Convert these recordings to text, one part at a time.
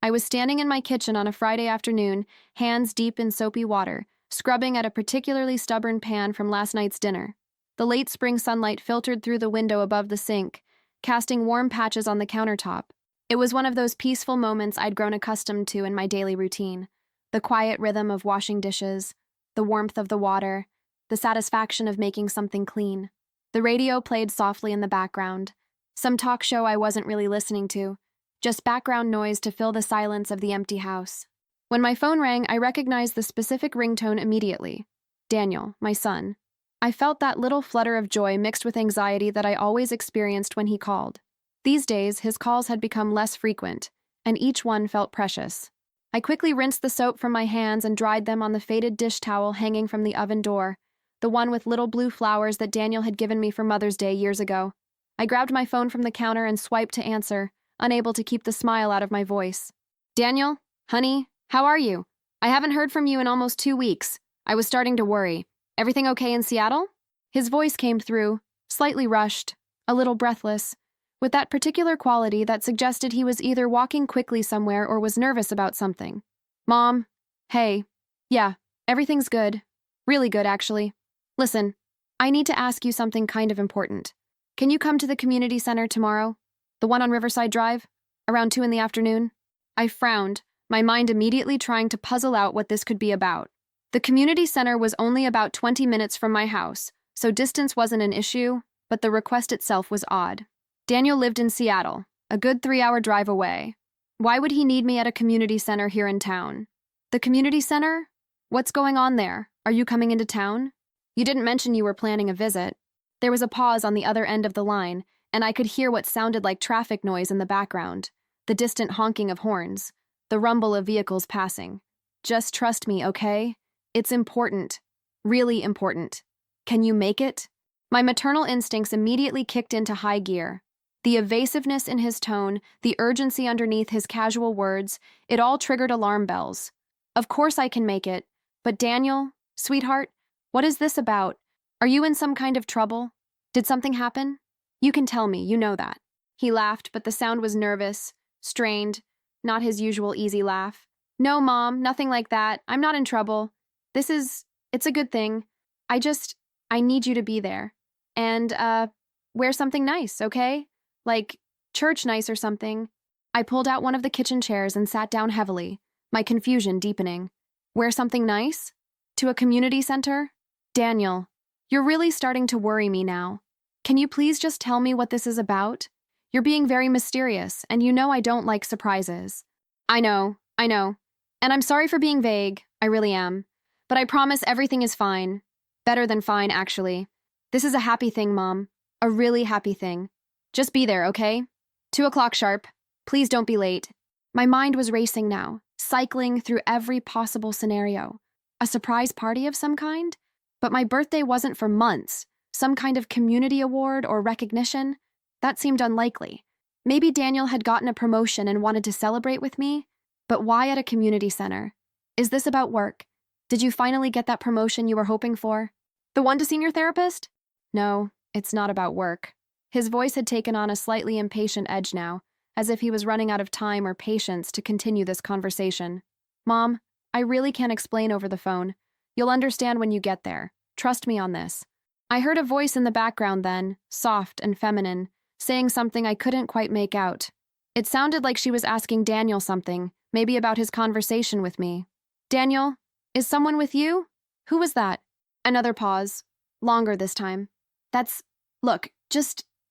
I was standing in my kitchen on a Friday afternoon, hands deep in soapy water, scrubbing at a particularly stubborn pan from last night's dinner. The late spring sunlight filtered through the window above the sink, casting warm patches on the countertop. It was one of those peaceful moments I'd grown accustomed to in my daily routine. The quiet rhythm of washing dishes, the warmth of the water, the satisfaction of making something clean. The radio played softly in the background. Some talk show I wasn't really listening to, just background noise to fill the silence of the empty house. When my phone rang, I recognized the specific ringtone immediately. Daniel, my son. I felt that little flutter of joy mixed with anxiety that I always experienced when he called. These days, his calls had become less frequent, and each one felt precious. I quickly rinsed the soap from my hands and dried them on the faded dish towel hanging from the oven door, the one with little blue flowers that Daniel had given me for Mother's Day years ago. I grabbed my phone from the counter and swiped to answer, unable to keep the smile out of my voice. Daniel? Honey? How are you? I haven't heard from you in almost 2 weeks. I was starting to worry. Everything okay in Seattle? His voice came through, slightly rushed, a little breathless, with that particular quality that suggested he was either walking quickly somewhere or was nervous about something. Mom? Hey. Yeah, everything's good. Really good, actually. Listen, I need to ask you something kind of important. Can you come to the community center tomorrow? The one on Riverside Drive? Around 2 in the afternoon? I frowned, my mind immediately trying to puzzle out what this could be about. The community center was only about 20 minutes from my house, so distance wasn't an issue, but the request itself was odd. Daniel lived in Seattle, a good 3-hour drive away. Why would he need me at a community center here in town? The community center? What's going on there? Are you coming into town? You didn't mention you were planning a visit. There was a pause on the other end of the line, and I could hear what sounded like traffic noise in the background, the distant honking of horns, the rumble of vehicles passing. Just trust me, okay? It's important. Really important. Can you make it? My maternal instincts immediately kicked into high gear. The evasiveness in his tone, the urgency underneath his casual words, it all triggered alarm bells. Of course I can make it, but Daniel, sweetheart, what is this about? Are you in some kind of trouble? Did something happen? You can tell me, you know that. He laughed, but the sound was nervous, strained, not his usual easy laugh. No, Mom, nothing like that. I'm not in trouble. It's a good thing. I need you to be there. And, wear something nice, okay? Like, church nice or something. I pulled out one of the kitchen chairs and sat down heavily, my confusion deepening. Wear something nice? To a community center? Daniel, you're really starting to worry me now. Can you please just tell me what this is about? You're being very mysterious, and you know I don't like surprises. I know. And I'm sorry for being vague, I really am. But I promise everything is fine. Better than fine, actually. This is a happy thing, Mom. A really happy thing. Just be there, okay? 2 o'clock sharp. Please don't be late. My mind was racing now, cycling through every possible scenario. A surprise party of some kind? But my birthday wasn't for months. Some kind of community award or recognition? That seemed unlikely. Maybe Daniel had gotten a promotion and wanted to celebrate with me? But why at a community center? Is this about work? Did you finally get that promotion you were hoping for? The one to senior therapist? No, it's not about work. His voice had taken on a slightly impatient edge now, as if he was running out of time or patience to continue this conversation. Mom, I really can't explain over the phone. You'll understand when you get there. Trust me on this. I heard a voice in the background then, soft and feminine, saying something I couldn't quite make out. It sounded like she was asking Daniel something, maybe about his conversation with me. Daniel, is someone with you? Who was that? Another pause. Longer this time. Look,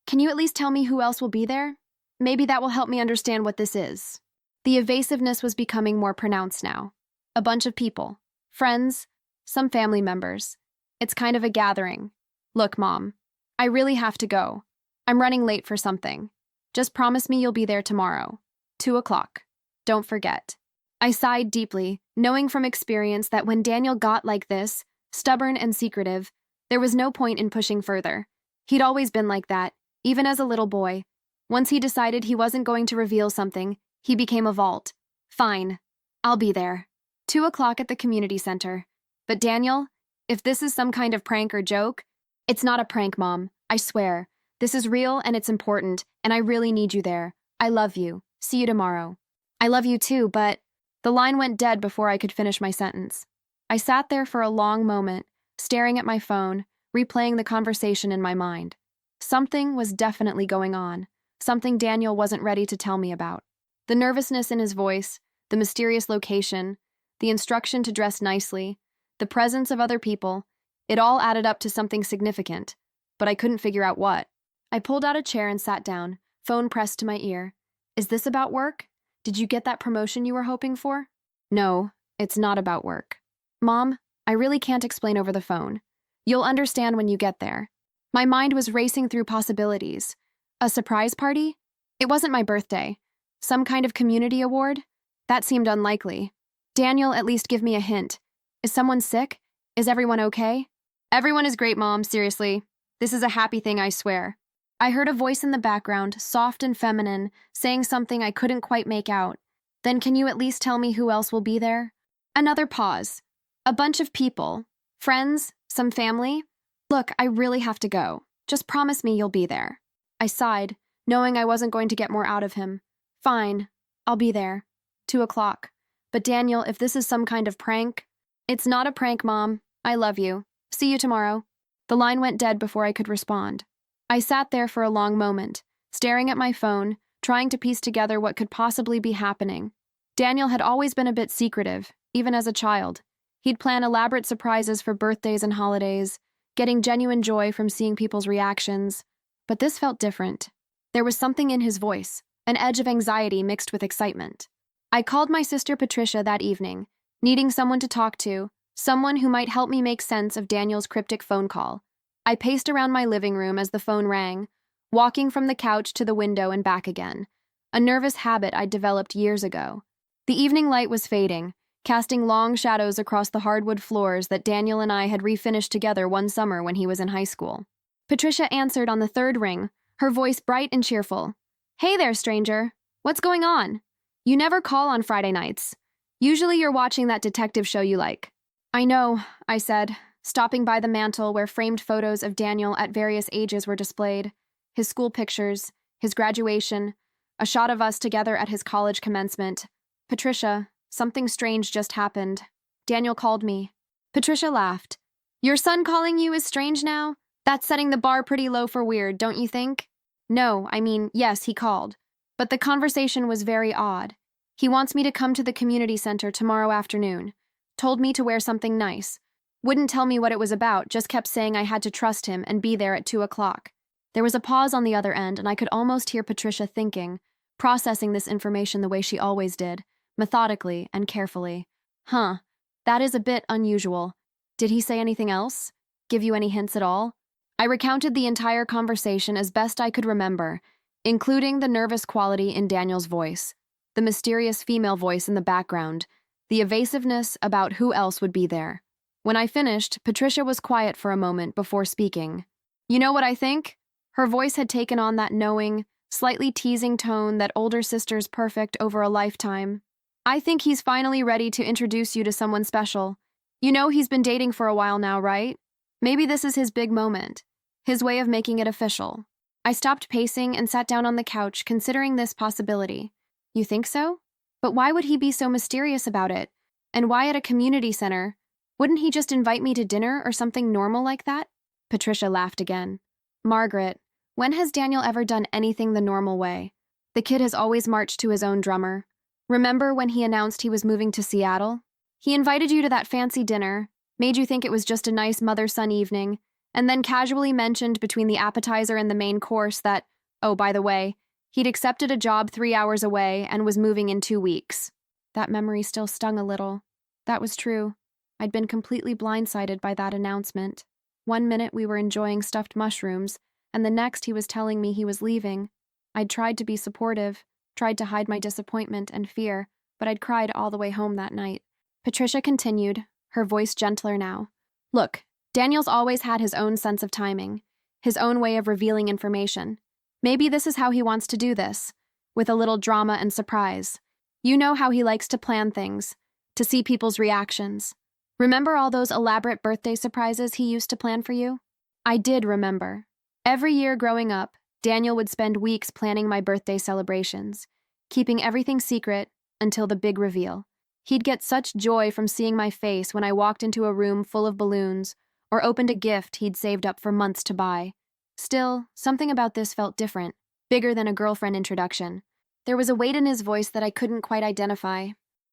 can you at least tell me who else will be there? Maybe that will help me understand what this is. The evasiveness was becoming more pronounced now. A bunch of people. Friends. Some family members. It's kind of a gathering. Look, Mom. I really have to go. I'm running late for something. Just promise me you'll be there tomorrow. 2 o'clock. Don't forget. I sighed deeply, knowing from experience that when Daniel got like this, stubborn and secretive, there was no point in pushing further. He'd always been like that, even as a little boy. Once he decided he wasn't going to reveal something, he became a vault. Fine. I'll be there. 2 o'clock at the community center. But Daniel, if this is some kind of prank or joke, it's not a prank, Mom. I swear. This is real and it's important, and I really need you there. I love you. See you tomorrow. I love you too, but the line went dead before I could finish my sentence. I sat there for a long moment, staring at my phone, replaying the conversation in my mind. Something was definitely going on, something Daniel wasn't ready to tell me about. The nervousness in his voice, the mysterious location, the instruction to dress nicely, the presence of other people, it all added up to something significant, but I couldn't figure out what. I pulled out a chair and sat down, phone pressed to my ear. Is this about work? Did you get that promotion you were hoping for? No, it's not about work. Mom, I really can't explain over the phone. You'll understand when you get there. My mind was racing through possibilities. A surprise party? It wasn't my birthday. Some kind of community award? That seemed unlikely. Daniel, at least give me a hint. Is someone sick? Is everyone okay? Everyone is great, Mom, seriously. This is a happy thing, I swear. I heard a voice in the background, soft and feminine, saying something I couldn't quite make out. Then can you at least tell me who else will be there? Another pause. A bunch of people. Friends? Some family? Look, I really have to go. Just promise me you'll be there. I sighed, knowing I wasn't going to get more out of him. Fine. I'll be there. 2:00. But Daniel, if this is some kind of prank... It's not a prank, Mom. I love you. See you tomorrow. The line went dead before I could respond. I sat there for a long moment, staring at my phone, trying to piece together what could possibly be happening. Daniel had always been a bit secretive, even as a child. He'd plan elaborate surprises for birthdays and holidays, getting genuine joy from seeing people's reactions. But this felt different. There was something in his voice, an edge of anxiety mixed with excitement. I called my sister Patricia that evening, needing someone to talk to, someone who might help me make sense of Daniel's cryptic phone call. I paced around my living room as the phone rang, walking from the couch to the window and back again, a nervous habit I'd developed years ago. The evening light was fading, casting long shadows across the hardwood floors that Daniel and I had refinished together one summer when he was in high school. Patricia answered on the third ring, her voice bright and cheerful. Hey there, stranger. What's going on? You never call on Friday nights. Usually you're watching that detective show you like. I know, I said, stopping by the mantel where framed photos of Daniel at various ages were displayed. His school pictures, his graduation, a shot of us together at his college commencement. Patricia, something strange just happened. Daniel called me. Patricia laughed. Your son calling you is strange now? That's setting the bar pretty low for weird, don't you think? No, I mean, yes, he called. But the conversation was very odd. He wants me to come to the community center tomorrow afternoon. Told me to wear something nice. Wouldn't tell me what it was about, just kept saying I had to trust him and be there at 2:00. There was a pause on the other end, and I could almost hear Patricia thinking, processing this information the way she always did, methodically and carefully. Huh, that is a bit unusual. Did he say anything else? Give you any hints at all? I recounted the entire conversation as best I could remember, including the nervous quality in Daniel's voice, the mysterious female voice in the background, the evasiveness about who else would be there. When I finished, Patricia was quiet for a moment before speaking. You know what I think? Her voice had taken on that knowing, slightly teasing tone that older sisters perfect over a lifetime. I think he's finally ready to introduce you to someone special. You know he's been dating for a while now, right? Maybe this is his big moment, his way of making it official. I stopped pacing and sat down on the couch, considering this possibility. You think so? But why would he be so mysterious about it? And why at a community center? Wouldn't he just invite me to dinner or something normal like that? Patricia laughed again. Margaret, when has Daniel ever done anything the normal way? The kid has always marched to his own drummer. Remember when he announced he was moving to Seattle? He invited you to that fancy dinner, made you think it was just a nice mother-son evening, and then casually mentioned between the appetizer and the main course that, oh, by the way, he'd accepted a job 3 hours away and was moving in 2 weeks. That memory still stung a little. That was true. I'd been completely blindsided by that announcement. One minute we were enjoying stuffed mushrooms, and the next he was telling me he was leaving. I'd tried to be supportive, tried to hide my disappointment and fear, but I'd cried all the way home that night. Patricia continued, her voice gentler now. Look, Daniel's always had his own sense of timing, his own way of revealing information. Maybe this is how he wants to do this, with a little drama and surprise. You know how he likes to plan things, to see people's reactions. Remember all those elaborate birthday surprises he used to plan for you? I did remember. Every year growing up, Daniel would spend weeks planning my birthday celebrations, keeping everything secret, until the big reveal. He'd get such joy from seeing my face when I walked into a room full of balloons or opened a gift he'd saved up for months to buy. Still, something about this felt different, bigger than a girlfriend introduction. There was a weight in his voice that I couldn't quite identify.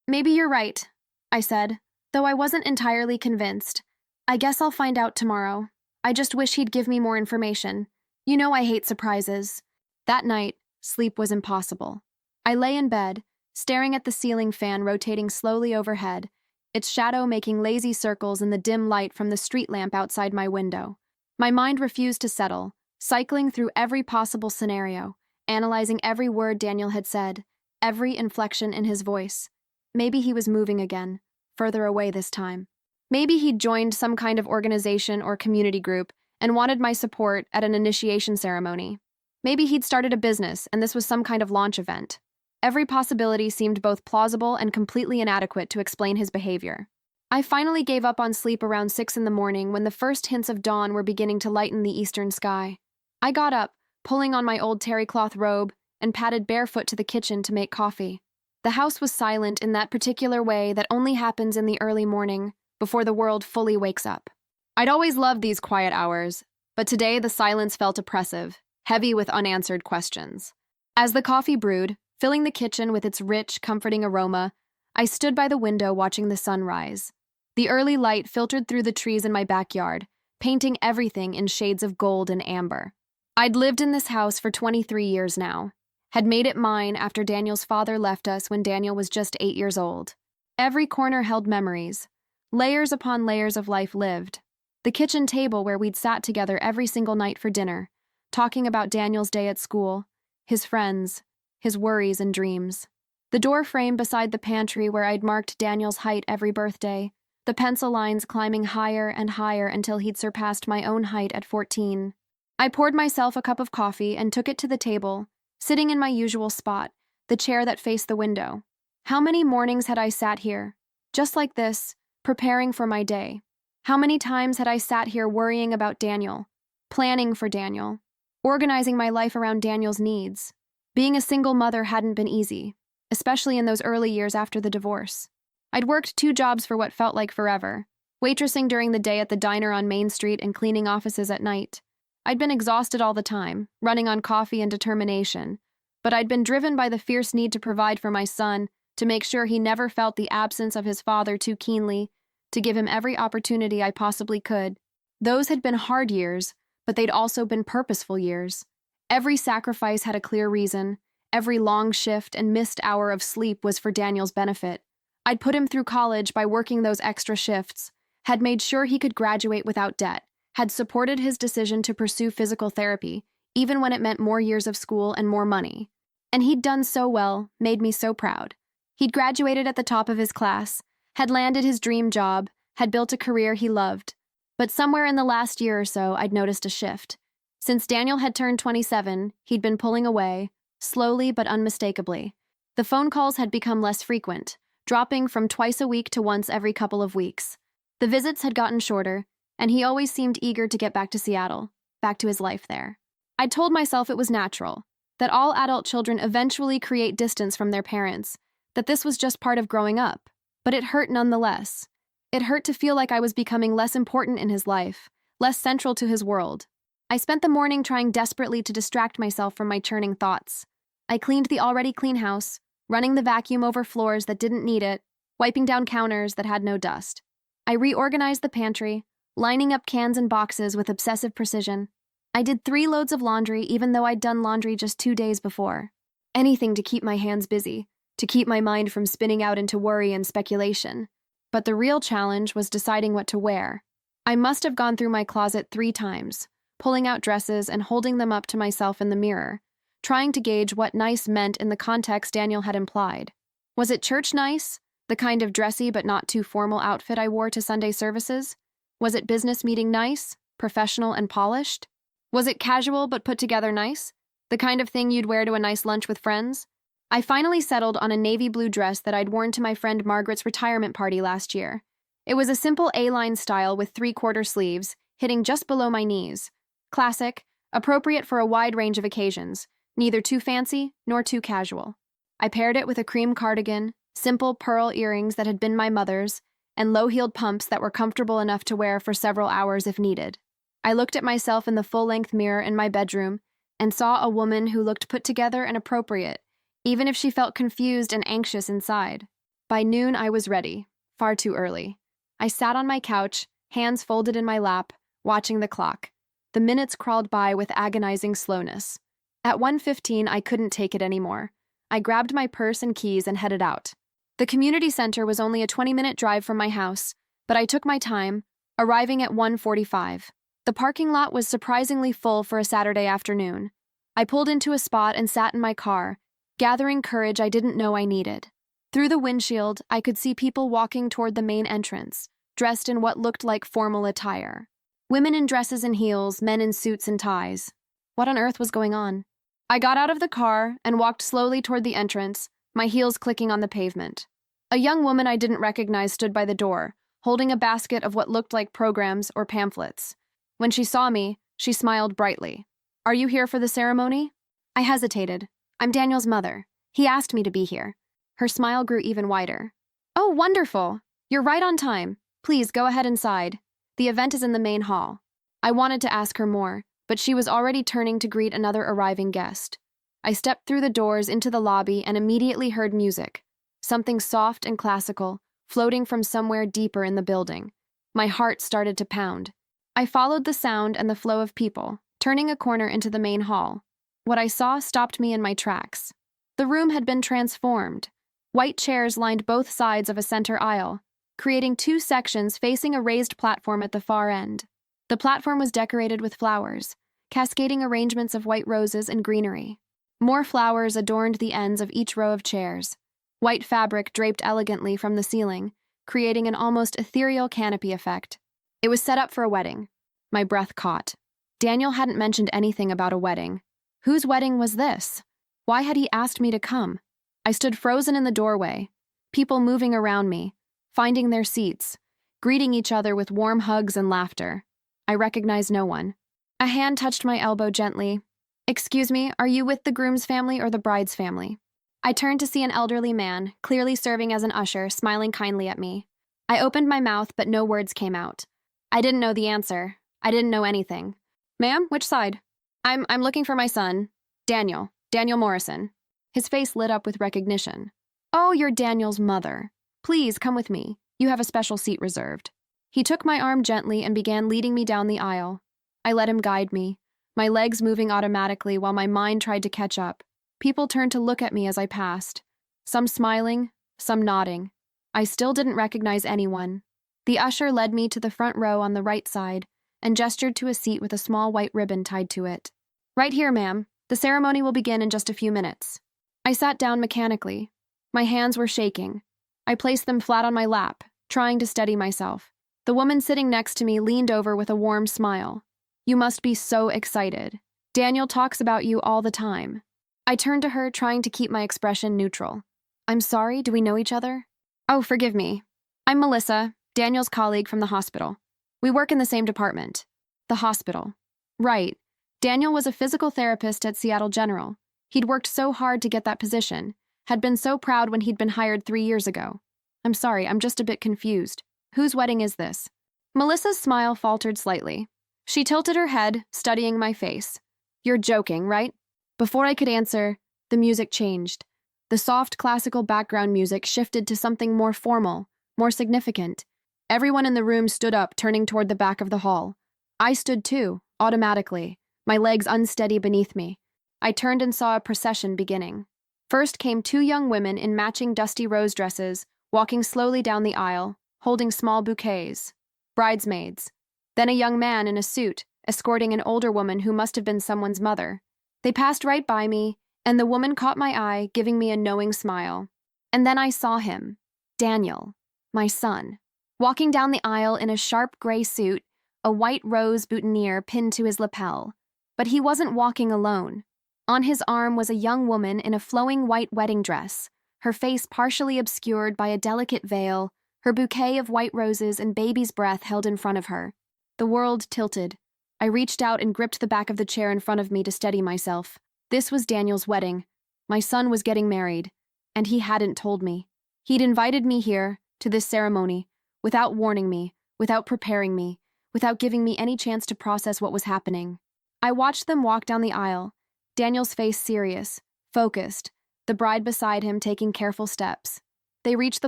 "Maybe you're right," I said, though I wasn't entirely convinced. "I guess I'll find out tomorrow. I just wish he'd give me more information. You know I hate surprises." That night, sleep was impossible. I lay in bed, staring at the ceiling fan rotating slowly overhead, its shadow making lazy circles in the dim light from the street lamp outside my window. My mind refused to settle, cycling through every possible scenario, analyzing every word Daniel had said, every inflection in his voice. Maybe he was moving again, further away this time. Maybe he'd joined some kind of organization or community group and wanted my support at an initiation ceremony. Maybe he'd started a business and this was some kind of launch event. Every possibility seemed both plausible and completely inadequate to explain his behavior. I finally gave up on sleep around 6 in the morning when the first hints of dawn were beginning to lighten the eastern sky. I got up, pulling on my old terry cloth robe, and padded barefoot to the kitchen to make coffee. The house was silent in that particular way that only happens in the early morning, before the world fully wakes up. I'd always loved these quiet hours, but today the silence felt oppressive, heavy with unanswered questions. As the coffee brewed, filling the kitchen with its rich, comforting aroma, I stood by the window watching the sun rise. The early light filtered through the trees in my backyard, painting everything in shades of gold and amber. I'd lived in this house for 23 years now, had made it mine after Daniel's father left us when Daniel was just 8 years old. Every corner held memories, layers upon layers of life lived. The kitchen table where we'd sat together every single night for dinner, talking about Daniel's day at school, his friends, his worries and dreams. The door frame beside the pantry where I'd marked Daniel's height every birthday, the pencil lines climbing higher and higher until he'd surpassed my own height at 14. I poured myself a cup of coffee and took it to the table, sitting in my usual spot, the chair that faced the window. How many mornings had I sat here, just like this, preparing for my day? How many times had I sat here worrying about Daniel, planning for Daniel, organizing my life around Daniel's needs? Being a single mother hadn't been easy, especially in those early years after the divorce. I'd worked 2 jobs for what felt like forever, waitressing during the day at the diner on Main Street and cleaning offices at night. I'd been exhausted all the time, running on coffee and determination, but I'd been driven by the fierce need to provide for my son, to make sure he never felt the absence of his father too keenly, to give him every opportunity I possibly could. Those had been hard years, but they'd also been purposeful years. Every sacrifice had a clear reason. Every long shift and missed hour of sleep was for Daniel's benefit. I'd put him through college by working those extra shifts, had made sure he could graduate without debt, had supported his decision to pursue physical therapy, even when it meant more years of school and more money. And he'd done so well, made me so proud. He'd graduated at the top of his class, had landed his dream job, had built a career he loved. But somewhere in the last year or so, I'd noticed a shift. Since Daniel had turned 27, he'd been pulling away, slowly but unmistakably. The phone calls had become less frequent, dropping from twice a week to once every couple of weeks. The visits had gotten shorter, and he always seemed eager to get back to Seattle, back to his life there. I told myself it was natural, that all adult children eventually create distance from their parents, that this was just part of growing up, but it hurt nonetheless. It hurt to feel like I was becoming less important in his life, less central to his world. I spent the morning trying desperately to distract myself from my churning thoughts. I cleaned the already clean house, running the vacuum over floors that didn't need it, wiping down counters that had no dust. I reorganized the pantry, lining up cans and boxes with obsessive precision. I did 3 loads of laundry even though I'd done laundry just 2 days before. Anything to keep my hands busy, to keep my mind from spinning out into worry and speculation. But the real challenge was deciding what to wear. I must have gone through my closet 3 times, pulling out dresses and holding them up to myself in the mirror, trying to gauge what nice meant in the context Daniel had implied. Was it church nice, the kind of dressy but not too formal outfit I wore to Sunday services? Was it business meeting nice, professional and polished? Was it casual but put together nice, the kind of thing you'd wear to a nice lunch with friends? I finally settled on a navy blue dress that I'd worn to my friend Margaret's retirement party last year. It was a simple A-line style with 3/4 sleeves, hitting just below my knees. Classic, appropriate for a wide range of occasions, neither too fancy nor too casual. I paired it with a cream cardigan, simple pearl earrings that had been my mother's, and low-heeled pumps that were comfortable enough to wear for several hours if needed. I looked at myself in the full-length mirror in my bedroom and saw a woman who looked put together and appropriate, even if she felt confused and anxious inside. By noon, I was ready, far too early. I sat on my couch, hands folded in my lap, watching the clock. The minutes crawled by with agonizing slowness. At 1:15, I couldn't take it anymore. I grabbed my purse and keys and headed out. The community center was only a 20-minute drive from my house, but I took my time, arriving at 1:45. The parking lot was surprisingly full for a Saturday afternoon. I pulled into a spot and sat in my car, gathering courage I didn't know I needed. Through the windshield, I could see people walking toward the main entrance, dressed in what looked like formal attire. Women in dresses and heels, men in suits and ties. What on earth was going on? I got out of the car and walked slowly toward the entrance, my heels clicking on the pavement. A young woman I didn't recognize stood by the door, holding a basket of what looked like programs or pamphlets. When she saw me, she smiled brightly. "Are you here for the ceremony?" I hesitated. "I'm Daniel's mother. He asked me to be here." Her smile grew even wider. "Oh, wonderful! You're right on time. Please go ahead inside. The event is in the main hall." I wanted to ask her more, but she was already turning to greet another arriving guest. I stepped through the doors into the lobby and immediately heard music, something soft and classical, floating from somewhere deeper in the building. My heart started to pound. I followed the sound and the flow of people, turning a corner into the main hall. What I saw stopped me in my tracks. The room had been transformed. White chairs lined both sides of a center aisle, creating two sections facing a raised platform at the far end. The platform was decorated with flowers, cascading arrangements of white roses and greenery. More flowers adorned the ends of each row of chairs. White fabric draped elegantly from the ceiling, creating an almost ethereal canopy effect. It was set up for a wedding. My breath caught. Daniel hadn't mentioned anything about a wedding. Whose wedding was this? Why had he asked me to come? I stood frozen in the doorway, people moving around me, finding their seats, greeting each other with warm hugs and laughter. I recognized no one. A hand touched my elbow gently. "Excuse me, are you with the groom's family or the bride's family?" I turned to see an elderly man, clearly serving as an usher, smiling kindly at me. I opened my mouth, but no words came out. I didn't know the answer. I didn't know anything. "Ma'am, which side?" I'm looking for my son, Daniel Morrison." His face lit up with recognition. "Oh, you're Daniel's mother. Please come with me. You have a special seat reserved." He took my arm gently and began leading me down the aisle. I let him guide me, my legs moving automatically while my mind tried to catch up. People turned to look at me as I passed, some smiling, some nodding. I still didn't recognize anyone. The usher led me to the front row on the right side and gestured to a seat with a small white ribbon tied to it. "Right here, ma'am. The ceremony will begin in just a few minutes." I sat down mechanically. My hands were shaking. I placed them flat on my lap, trying to steady myself. The woman sitting next to me leaned over with a warm smile. "You must be so excited. Daniel talks about you all the time." I turned to her, trying to keep my expression neutral. "I'm sorry, do we know each other?" "Oh, forgive me. I'm Melissa, Daniel's colleague from the hospital. We work in the same department." The hospital. Right. Daniel was a physical therapist at Seattle General. He'd worked so hard to get that position, had been so proud when he'd been hired 3 years ago. "I'm sorry, I'm just a bit confused. Whose wedding is this?" Melissa's smile faltered slightly. She tilted her head, studying my face. "You're joking, right?" Before I could answer, the music changed. The soft classical background music shifted to something more formal, more significant. Everyone in the room stood up, turning toward the back of the hall. I stood too, automatically, my legs unsteady beneath me. I turned and saw a procession beginning. First came 2 young women in matching dusty rose dresses, walking slowly down the aisle, holding small bouquets. Bridesmaids. Then a young man in a suit, escorting an older woman who must have been someone's mother. They passed right by me, and the woman caught my eye, giving me a knowing smile. And then I saw him, Daniel, my son, walking down the aisle in a sharp gray suit, a white rose boutonniere pinned to his lapel. But he wasn't walking alone. On his arm was a young woman in a flowing white wedding dress, her face partially obscured by a delicate veil, her bouquet of white roses and baby's breath held in front of her. The world tilted. I reached out and gripped the back of the chair in front of me to steady myself. This was Daniel's wedding. My son was getting married, and he hadn't told me. He'd invited me here, to this ceremony, without warning me, without preparing me, without giving me any chance to process what was happening. I watched them walk down the aisle, Daniel's face serious, focused, the bride beside him taking careful steps. They reached the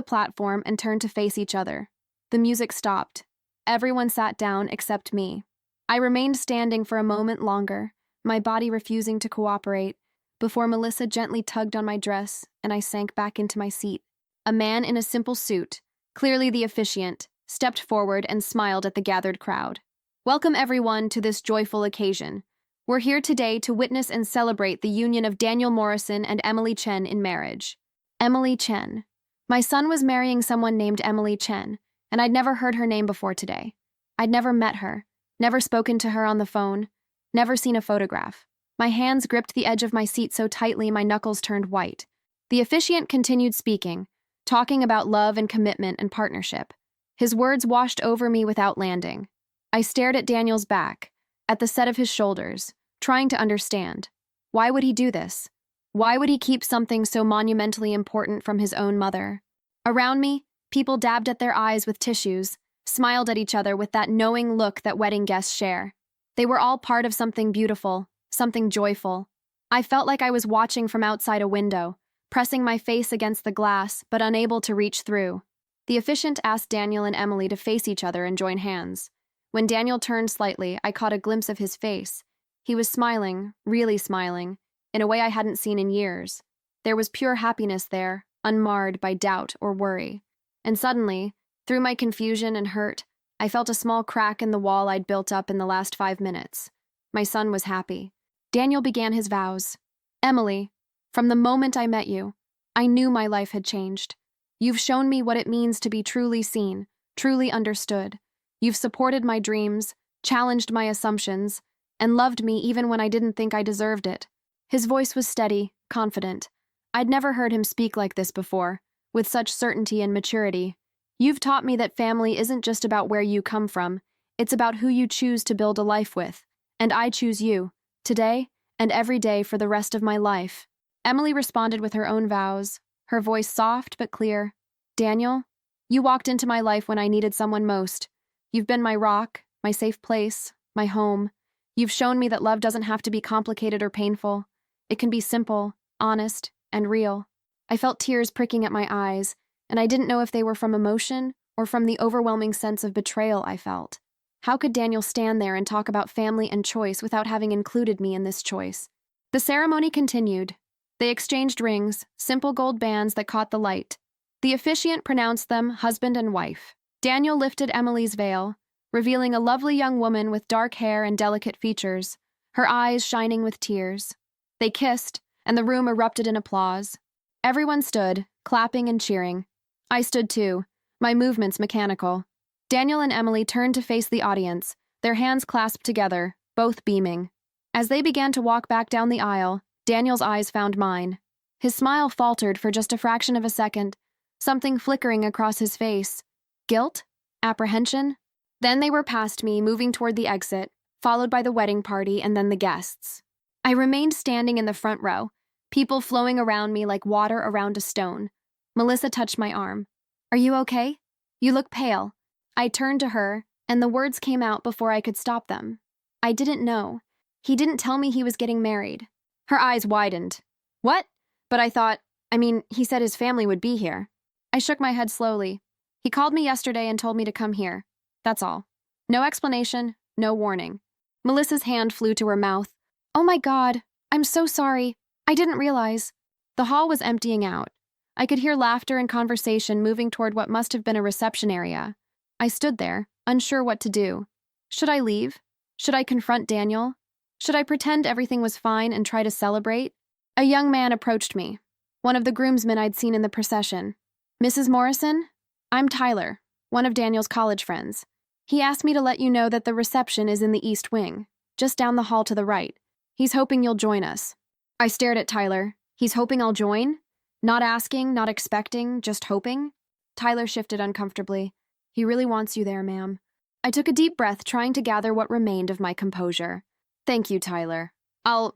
platform and turned to face each other. The music stopped. Everyone sat down except me. I remained standing for a moment longer, my body refusing to cooperate, before Melissa gently tugged on my dress and I sank back into my seat. A man in a simple suit, clearly the officiant, stepped forward and smiled at the gathered crowd. Welcome everyone to this joyful occasion. We're here today to witness and celebrate the union of Daniel Morrison and Emily Chen in marriage. Emily Chen. My son was marrying someone named Emily Chen, and I'd never heard her name before today. I'd never met her, never spoken to her on the phone, never seen a photograph. My hands gripped the edge of my seat so tightly my knuckles turned white. The officiant continued speaking, talking about love and commitment and partnership. His words washed over me without landing. I stared at Daniel's back, at the set of his shoulders, trying to understand. Why would he do this? Why would he keep something so monumentally important from his own mother? Around me, people dabbed at their eyes with tissues, smiled at each other with that knowing look that wedding guests share. They were all part of something beautiful, something joyful. I felt like I was watching from outside a window, pressing my face against the glass but unable to reach through. The officiant asked Daniel and Emily to face each other and join hands. When Daniel turned slightly, I caught a glimpse of his face. He was smiling, really smiling, in a way I hadn't seen in years. There was pure happiness there, unmarred by doubt or worry. And suddenly, through my confusion and hurt, I felt a small crack in the wall I'd built up in the last 5 minutes. My son was happy. Daniel began his vows. Emily, from the moment I met you, I knew my life had changed. You've shown me what it means to be truly seen, truly understood. You've supported my dreams, challenged my assumptions, and loved me even when I didn't think I deserved it. His voice was steady, confident. I'd never heard him speak like this before, with such certainty and maturity. You've taught me that family isn't just about where you come from, it's about who you choose to build a life with. And I choose you, today and every day for the rest of my life. Emily responded with her own vows, her voice soft but clear. Daniel, you walked into my life when I needed someone most. You've been my rock, my safe place, my home. You've shown me that love doesn't have to be complicated or painful. It can be simple, honest, and real. I felt tears pricking at my eyes, and I didn't know if they were from emotion or from the overwhelming sense of betrayal I felt. How could Daniel stand there and talk about family and choice without having included me in this choice? The ceremony continued. They exchanged rings, simple gold bands that caught the light. The officiant pronounced them husband and wife. Daniel lifted Emily's veil, revealing a lovely young woman with dark hair and delicate features, her eyes shining with tears. They kissed, and the room erupted in applause. Everyone stood, clapping and cheering. I stood too, my movements mechanical. Daniel and Emily turned to face the audience, their hands clasped together, both beaming. As they began to walk back down the aisle, Daniel's eyes found mine. His smile faltered for just a fraction of a second, something flickering across his face. Guilt? Apprehension? Then they were past me, moving toward the exit, followed by the wedding party and then the guests. I remained standing in the front row, people flowing around me like water around a stone. Melissa touched my arm. Are you okay? You look pale. I turned to her, and the words came out before I could stop them. I didn't know. He didn't tell me he was getting married. Her eyes widened. What? But I thought, he said his family would be here. I shook my head slowly. He called me yesterday and told me to come here. That's all. No explanation, no warning. Melissa's hand flew to her mouth. Oh my God, I'm so sorry. I didn't realize. The hall was emptying out. I could hear laughter and conversation moving toward what must have been a reception area. I stood there, unsure what to do. Should I leave? Should I confront Daniel? Should I pretend everything was fine and try to celebrate? A young man approached me, one of the groomsmen I'd seen in the procession. Mrs. Morrison? I'm Tyler, one of Daniel's college friends. He asked me to let you know that the reception is in the East Wing, just down the hall to the right. He's hoping you'll join us. I stared at Tyler. He's hoping I'll join? Not asking, not expecting, just hoping? Tyler shifted uncomfortably. He really wants you there, ma'am. I took a deep breath, trying to gather what remained of my composure. Thank you, Tyler. I'll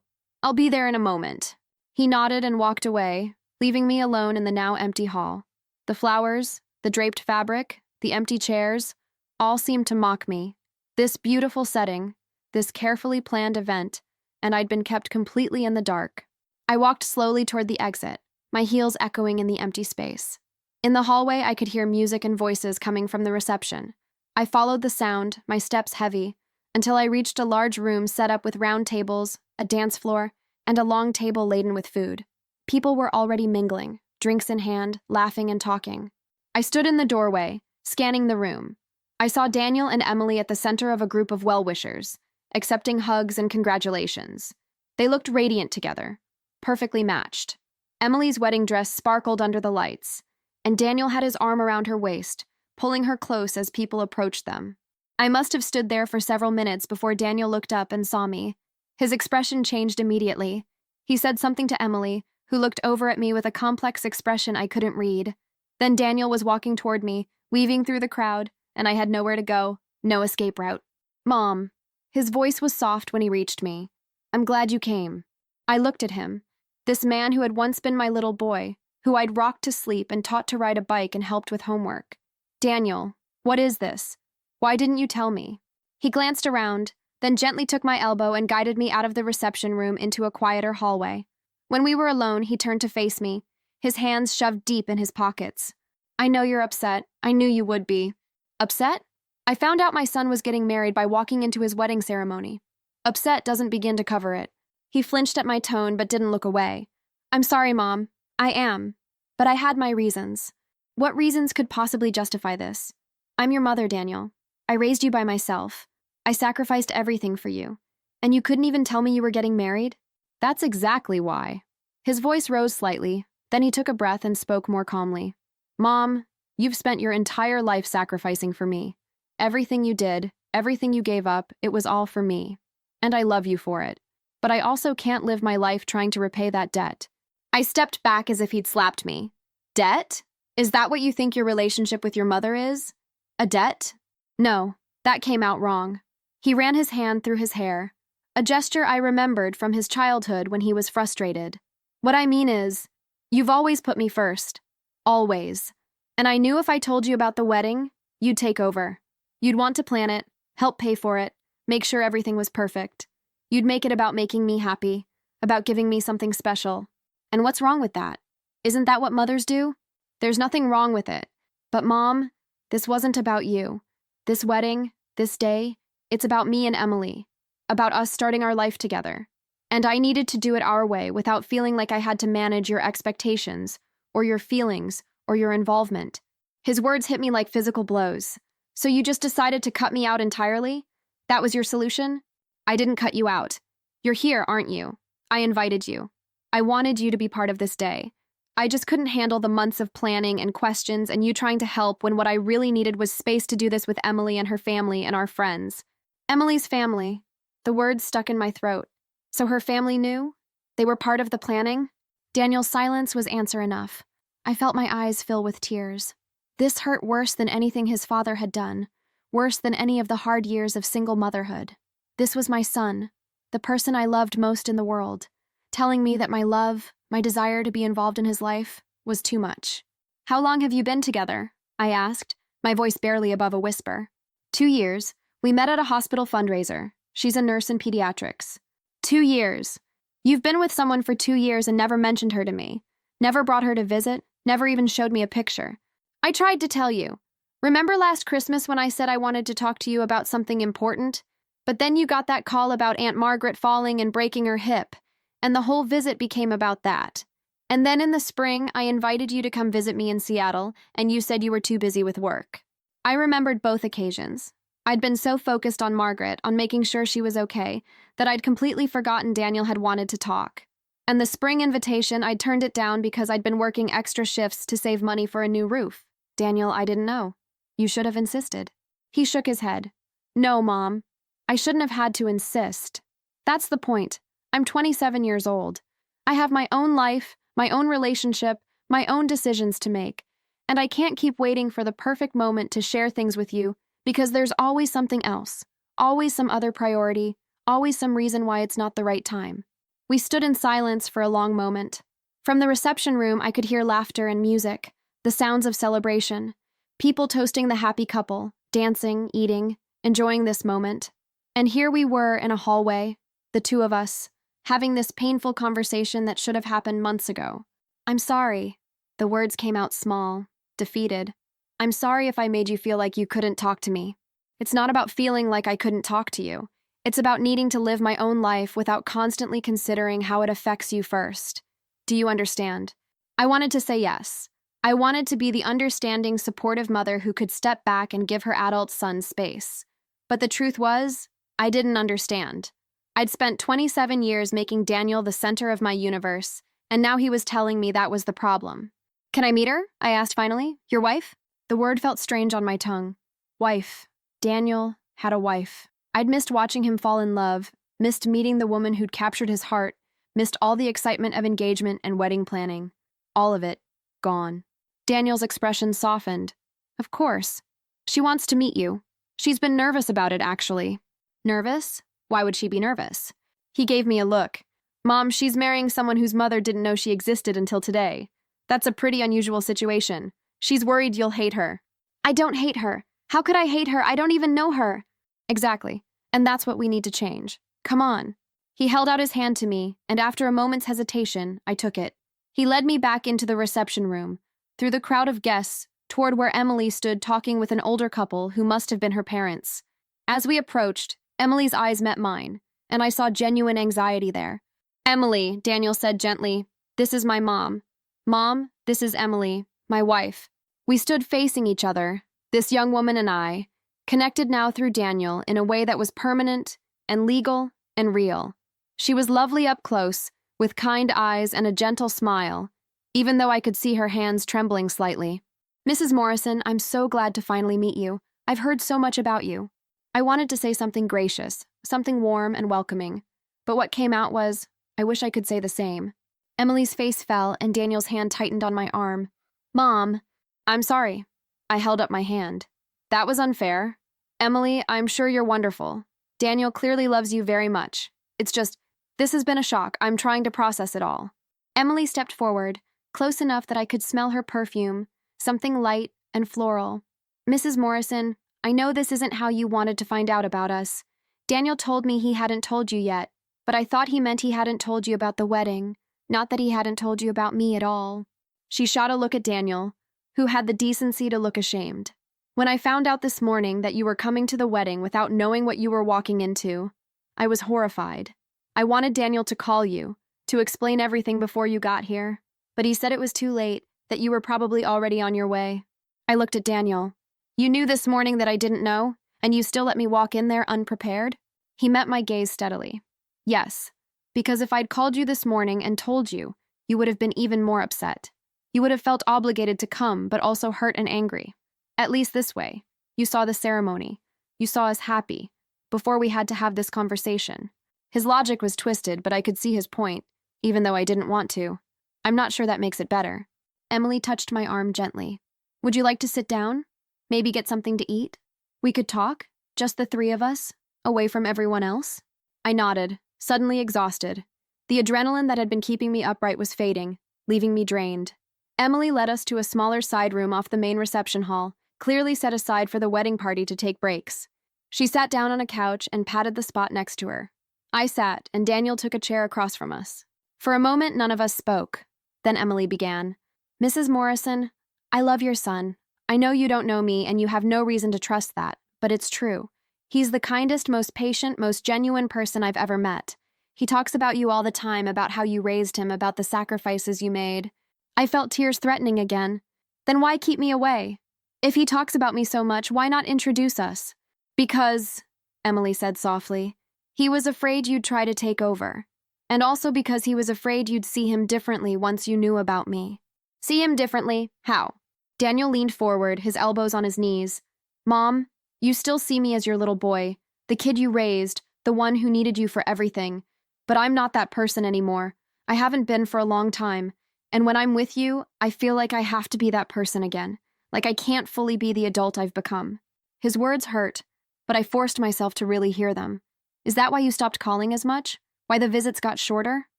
be there in a moment. He nodded and walked away, leaving me alone in the now empty hall. The flowers, the draped fabric, the empty chairs, all seemed to mock me. This beautiful setting, this carefully planned event, and I'd been kept completely in the dark. I walked slowly toward the exit, my heels echoing in the empty space. In the hallway, I could hear music and voices coming from the reception. I followed the sound, my steps heavy, until I reached a large room set up with round tables, a dance floor, and a long table laden with food. People were already mingling, drinks in hand, laughing and talking. I stood in the doorway, scanning the room. I saw Daniel and Emily at the center of a group of well-wishers, accepting hugs and congratulations. They looked radiant together, perfectly matched. Emily's wedding dress sparkled under the lights, and Daniel had his arm around her waist, pulling her close as people approached them. I must have stood there for several minutes before Daniel looked up and saw me. His expression changed immediately. He said something to Emily, who looked over at me with a complex expression I couldn't read. Then Daniel was walking toward me, weaving through the crowd, and I had nowhere to go, no escape route. Mom. His voice was soft when he reached me. I'm glad you came. I looked at him. This man who had once been my little boy, who I'd rocked to sleep and taught to ride a bike and helped with homework. Daniel, what is this? Why didn't you tell me? He glanced around, then gently took my elbow and guided me out of the reception room into a quieter hallway. When we were alone, he turned to face me, his hands shoved deep in his pockets. I know you're upset. I knew you would be. Upset? I found out my son was getting married by walking into his wedding ceremony. Upset doesn't begin to cover it. He flinched at my tone but didn't look away. I'm sorry, Mom. I am. But I had my reasons. What reasons could possibly justify this? I'm your mother, Daniel. I raised you by myself. I sacrificed everything for you. And you couldn't even tell me you were getting married? That's exactly why. His voice rose slightly, then he took a breath and spoke more calmly. Mom, you've spent your entire life sacrificing for me. Everything you did, everything you gave up, it was all for me. And I love you for it. But I also can't live my life trying to repay that debt. I stepped back as if he'd slapped me. Debt? Is that what you think your relationship with your mother is? A debt? No, that came out wrong. He ran his hand through his hair, a gesture I remembered from his childhood when he was frustrated. What I mean is, you've always put me first. Always. And I knew if I told you about the wedding, you'd take over. You'd want to plan it, help pay for it, make sure everything was perfect. You'd make it about making me happy, about giving me something special. And what's wrong with that? Isn't that what mothers do? There's nothing wrong with it. But Mom, this wasn't about you. This wedding, this day, it's about me and Emily. About us starting our life together. And I needed to do it our way without feeling like I had to manage your expectations, or your feelings, or your involvement. His words hit me like physical blows. So you just decided to cut me out entirely? That was your solution? I didn't cut you out. You're here, aren't you? I invited you. I wanted you to be part of this day. I just couldn't handle the months of planning and questions and you trying to help when what I really needed was space to do this with Emily and her family and our friends. Emily's family. The words stuck in my throat. So her family knew? They were part of the planning? Daniel's silence was answer enough. I felt my eyes fill with tears. This hurt worse than anything his father had done, worse than any of the hard years of single motherhood. This was my son, the person I loved most in the world, telling me that my love, my desire to be involved in his life, was too much. How long have you been together? I asked, my voice barely above a whisper. 2 years. We met at a hospital fundraiser. She's a nurse in pediatrics. 2 years. You've been with someone for 2 years and never mentioned her to me. Never brought her to visit, never even showed me a picture. I tried to tell you. Remember last Christmas when I said I wanted to talk to you about something important? But then you got that call about Aunt Margaret falling and breaking her hip, and the whole visit became about that. And then in the spring, I invited you to come visit me in Seattle, and you said you were too busy with work. I remembered both occasions. I'd been so focused on Margaret, on making sure she was okay, that I'd completely forgotten Daniel had wanted to talk. And the spring invitation, I'd turned it down because I'd been working extra shifts to save money for a new roof. Daniel, I didn't know. You should have insisted. He shook his head. No, Mom. I shouldn't have had to insist. That's the point. I'm 27 years old. I have my own life, my own relationship, my own decisions to make. And I can't keep waiting for the perfect moment to share things with you because there's always something else, always some other priority, always some reason why it's not the right time. We stood in silence for a long moment. From the reception room, I could hear laughter and music, the sounds of celebration, people toasting the happy couple, dancing, eating, enjoying this moment. And here we were in a hallway, the two of us, having this painful conversation that should have happened months ago. I'm sorry. The words came out small, defeated. I'm sorry if I made you feel like you couldn't talk to me. It's not about feeling like I couldn't talk to you. It's about needing to live my own life without constantly considering how it affects you first. Do you understand? I wanted to say yes. I wanted to be the understanding, supportive mother who could step back and give her adult son space. But the truth was, I didn't understand. I'd spent 27 years making Daniel the center of my universe, and now he was telling me that was the problem. Can I meet her? I asked finally. Your wife? The word felt strange on my tongue. Wife. Daniel had a wife. I'd missed watching him fall in love, missed meeting the woman who'd captured his heart, missed all the excitement of engagement and wedding planning. All of it, gone. Daniel's expression softened. Of course. She wants to meet you. She's been nervous about it, actually. Nervous? Why would she be nervous? He gave me a look. Mom, she's marrying someone whose mother didn't know she existed until today. That's a pretty unusual situation. She's worried you'll hate her. I don't hate her. How could I hate her? I don't even know her. Exactly. And that's what we need to change. Come on. He held out his hand to me, and after a moment's hesitation, I took it. He led me back into the reception room, through the crowd of guests, toward where Emily stood talking with an older couple who must have been her parents. As we approached, Emily's eyes met mine, and I saw genuine anxiety there. Emily, Daniel said gently, this is my mom. Mom, this is Emily, my wife. We stood facing each other, this young woman and I, connected now through Daniel in a way that was permanent and legal and real. She was lovely up close, with kind eyes and a gentle smile, even though I could see her hands trembling slightly. Mrs. Morrison, I'm so glad to finally meet you. I've heard so much about you. I wanted to say something gracious, something warm and welcoming, but what came out was, I wish I could say the same. Emily's face fell and Daniel's hand tightened on my arm. Mom, I'm sorry. I held up my hand. That was unfair. Emily, I'm sure you're wonderful. Daniel clearly loves you very much. It's just, this has been a shock. I'm trying to process it all. Emily stepped forward, close enough that I could smell her perfume, something light and floral. Mrs. Morrison, I know this isn't how you wanted to find out about us. Daniel told me he hadn't told you yet, but I thought he meant he hadn't told you about the wedding, not that he hadn't told you about me at all. She shot a look at Daniel, who had the decency to look ashamed. When I found out this morning that you were coming to the wedding without knowing what you were walking into, I was horrified. I wanted Daniel to call you, to explain everything before you got here, but he said it was too late, that you were probably already on your way. I looked at Daniel. You knew this morning that I didn't know, and you still let me walk in there unprepared? He met my gaze steadily. Yes, because if I'd called you this morning and told you, you would have been even more upset. You would have felt obligated to come, but also hurt and angry. At least this way. You saw the ceremony. You saw us happy, before we had to have this conversation. His logic was twisted, but I could see his point, even though I didn't want to. I'm not sure that makes it better. Emily touched my arm gently. Would you like to sit down? Maybe get something to eat? We could talk, just the three of us, away from everyone else? I nodded, suddenly exhausted. The adrenaline that had been keeping me upright was fading, leaving me drained. Emily led us to a smaller side room off the main reception hall, clearly set aside for the wedding party to take breaks. She sat down on a couch and patted the spot next to her. I sat, and Daniel took a chair across from us. For a moment, none of us spoke. Then Emily began. Mrs. Morrison, I love your son. I know you don't know me, and you have no reason to trust that, but it's true. He's the kindest, most patient, most genuine person I've ever met. He talks about you all the time, about how you raised him, about the sacrifices you made. I felt tears threatening again. Then why keep me away? If he talks about me so much, why not introduce us? Because, Emily said softly, he was afraid you'd try to take over. And also because he was afraid you'd see him differently once you knew about me. See him differently? How? Daniel leaned forward, his elbows on his knees. Mom, you still see me as your little boy, the kid you raised, the one who needed you for everything. But I'm not that person anymore. I haven't been for a long time. And when I'm with you, I feel like I have to be that person again. Like I can't fully be the adult I've become. His words hurt, but I forced myself to really hear them. Is that why you stopped calling as much? Why the visits got shorter?